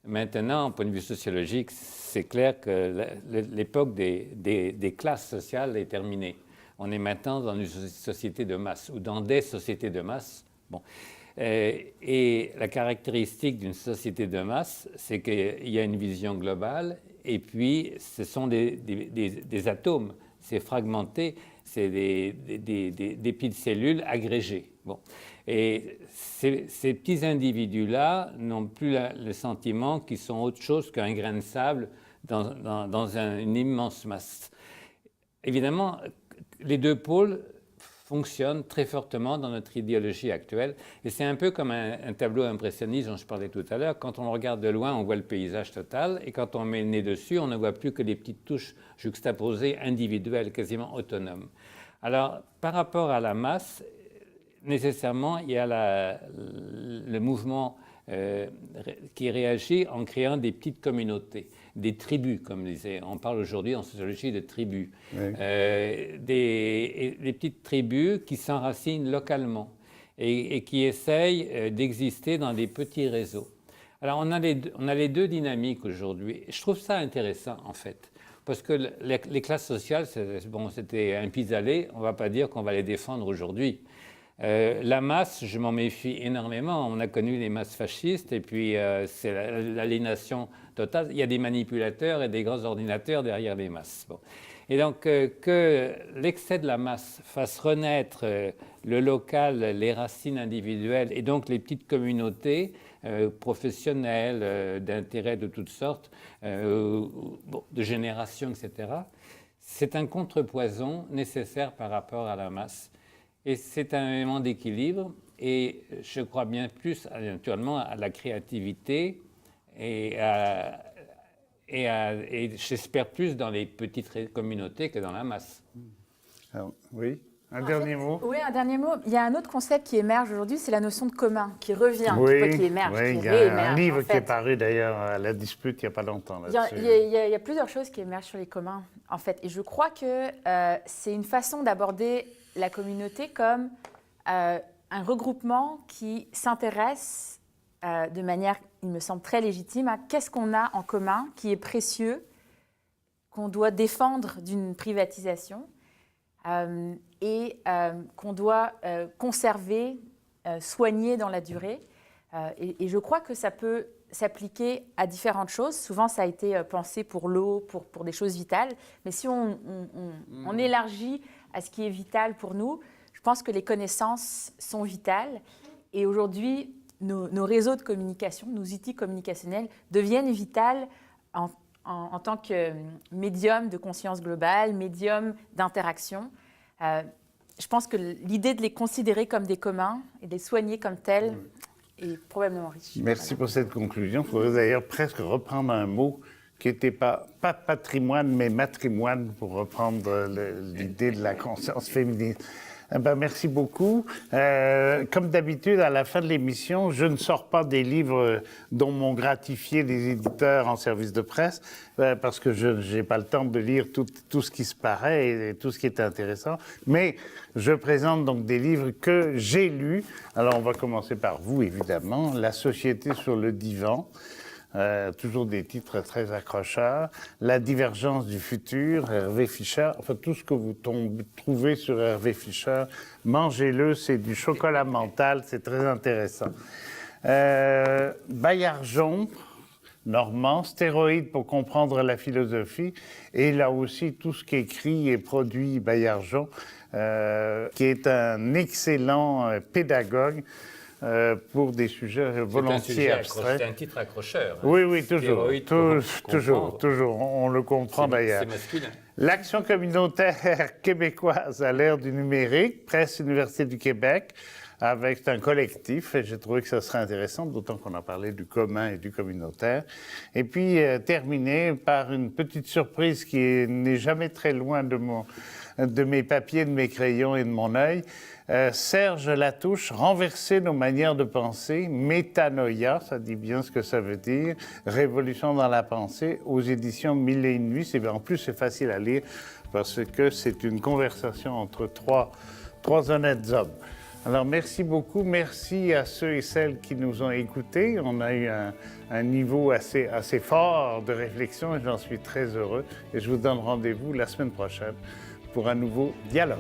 Maintenant, au point de vue sociologique, c'est clair que l'époque des classes sociales est terminée. On est maintenant dans une société de masse ou dans des sociétés de masse. Bon. Et la caractéristique d'une société de masse, c'est qu'il y a une vision globale et puis ce sont des atomes, c'est fragmenté, c'est des petites cellules agrégées. Bon. Et ces petits individus-là n'ont plus le sentiment qu'ils sont autre chose qu'un grain de sable dans une immense masse. Évidemment, les deux pôles fonctionne très fortement dans notre idéologie actuelle. Et c'est un peu comme un tableau impressionniste dont je parlais tout à l'heure. Quand on le regarde de loin, on voit le paysage total. Et quand on met le nez dessus, on ne voit plus que des petites touches juxtaposées, individuelles, quasiment autonomes. Alors, par rapport à la masse, nécessairement, il y a le mouvement qui réagit en créant des petites communautés, des tribus, comme disait. On parle aujourd'hui en sociologie de tribus. Oui. Des petites tribus qui s'enracinent localement et qui essayent d'exister dans des petits réseaux. Alors on a les deux dynamiques aujourd'hui. Je trouve ça intéressant en fait, parce que les classes sociales, c'était un pis-aller, on ne va pas dire qu'on va les défendre aujourd'hui. La masse, je m'en méfie énormément. On a connu les masses fascistes et puis c'est l'aliénation totale. Il y a des manipulateurs et des grands ordinateurs derrière les masses. Bon. Et donc que l'excès de la masse fasse renaître le local, les racines individuelles et donc les petites communautés professionnelles, d'intérêts de toutes sortes, de générations, etc., c'est un contrepoison nécessaire par rapport à la masse. Et c'est un élément d'équilibre et je crois bien plus naturellement à la créativité et j'espère plus dans les petites communautés que dans la masse. Alors, oui, un dernier mot. Oui, un dernier mot. Il y a un autre concept qui émerge aujourd'hui, c'est la notion de commun, qui revient, Oui, qui émerge, oui, qui il y a réémerge. un livre en fait. qui est paru d'ailleurs à la dispute il n'y a pas longtemps là-dessus. Il y a plusieurs choses qui émergent sur les communs, en fait. Et je crois que c'est une façon d'aborder la communauté comme un regroupement qui s'intéresse de manière, il me semble, très légitime à qu'est-ce qu'on a en commun qui est précieux, qu'on doit défendre d'une privatisation et qu'on doit conserver, soigner dans la durée. Et je crois que ça peut s'appliquer à différentes choses. Souvent, ça a été pensé pour l'eau, pour des choses vitales. Mais si on élargit à ce qui est vital pour nous, je pense que les connaissances sont vitales. Et aujourd'hui, nos réseaux de communication, nos outils communicationnels deviennent vitaux en tant que médium de conscience globale, médium d'interaction. Je pense que l'idée de les considérer comme des communs et de les soigner comme tels est probablement riche. Merci pour cette conclusion. Il faudrait d'ailleurs presque reprendre un mot qui n'était pas patrimoine, mais matrimoine, pour reprendre l'idée de la conscience féminine. Merci beaucoup. Comme d'habitude, à la fin de l'émission, je ne sors pas des livres dont m'ont gratifié les éditeurs en service de presse, parce que je n'ai pas le temps de lire tout ce qui se paraît et tout ce qui est intéressant. Mais je présente donc des livres que j'ai lus. Alors, on va commencer par vous, évidemment. La société sur le divan. Toujours des titres très accrocheurs. La divergence du futur, Hervé Fischer. Enfin, tout ce que vous trouvez sur Hervé Fischer, mangez-le, c'est du chocolat mental, c'est très intéressant. Baillargeon, Normand, Stéroïdes pour comprendre la philosophie. Et là aussi, tout ce qu'écrit et produit Baillargeon, qui est un excellent pédagogue. Pour des sujets volontiers abstraits. C'est un titre accrocheur. Hein. Oui, toujours. Toujours. On le comprend d'ailleurs. C'est masculin. L'action communautaire québécoise à l'ère du numérique, Presse Université du Québec, avec un collectif, et j'ai trouvé que ça serait intéressant, d'autant qu'on a parlé du commun et du communautaire. Et puis, terminé par une petite surprise qui n'est jamais très loin de mes papiers, de mes crayons et de mon œil. Serge Latouche, Renverser nos manières de penser, Métanoïa, ça dit bien ce que ça veut dire, Révolution dans la pensée, aux éditions Mille et une nuits. En plus, c'est facile à lire parce que c'est une conversation entre trois honnêtes hommes. Alors, merci beaucoup. Merci à ceux et celles qui nous ont écoutés. On a eu un niveau assez fort de réflexion et j'en suis très heureux. Et je vous donne rendez-vous la semaine prochaine pour un nouveau dialogue.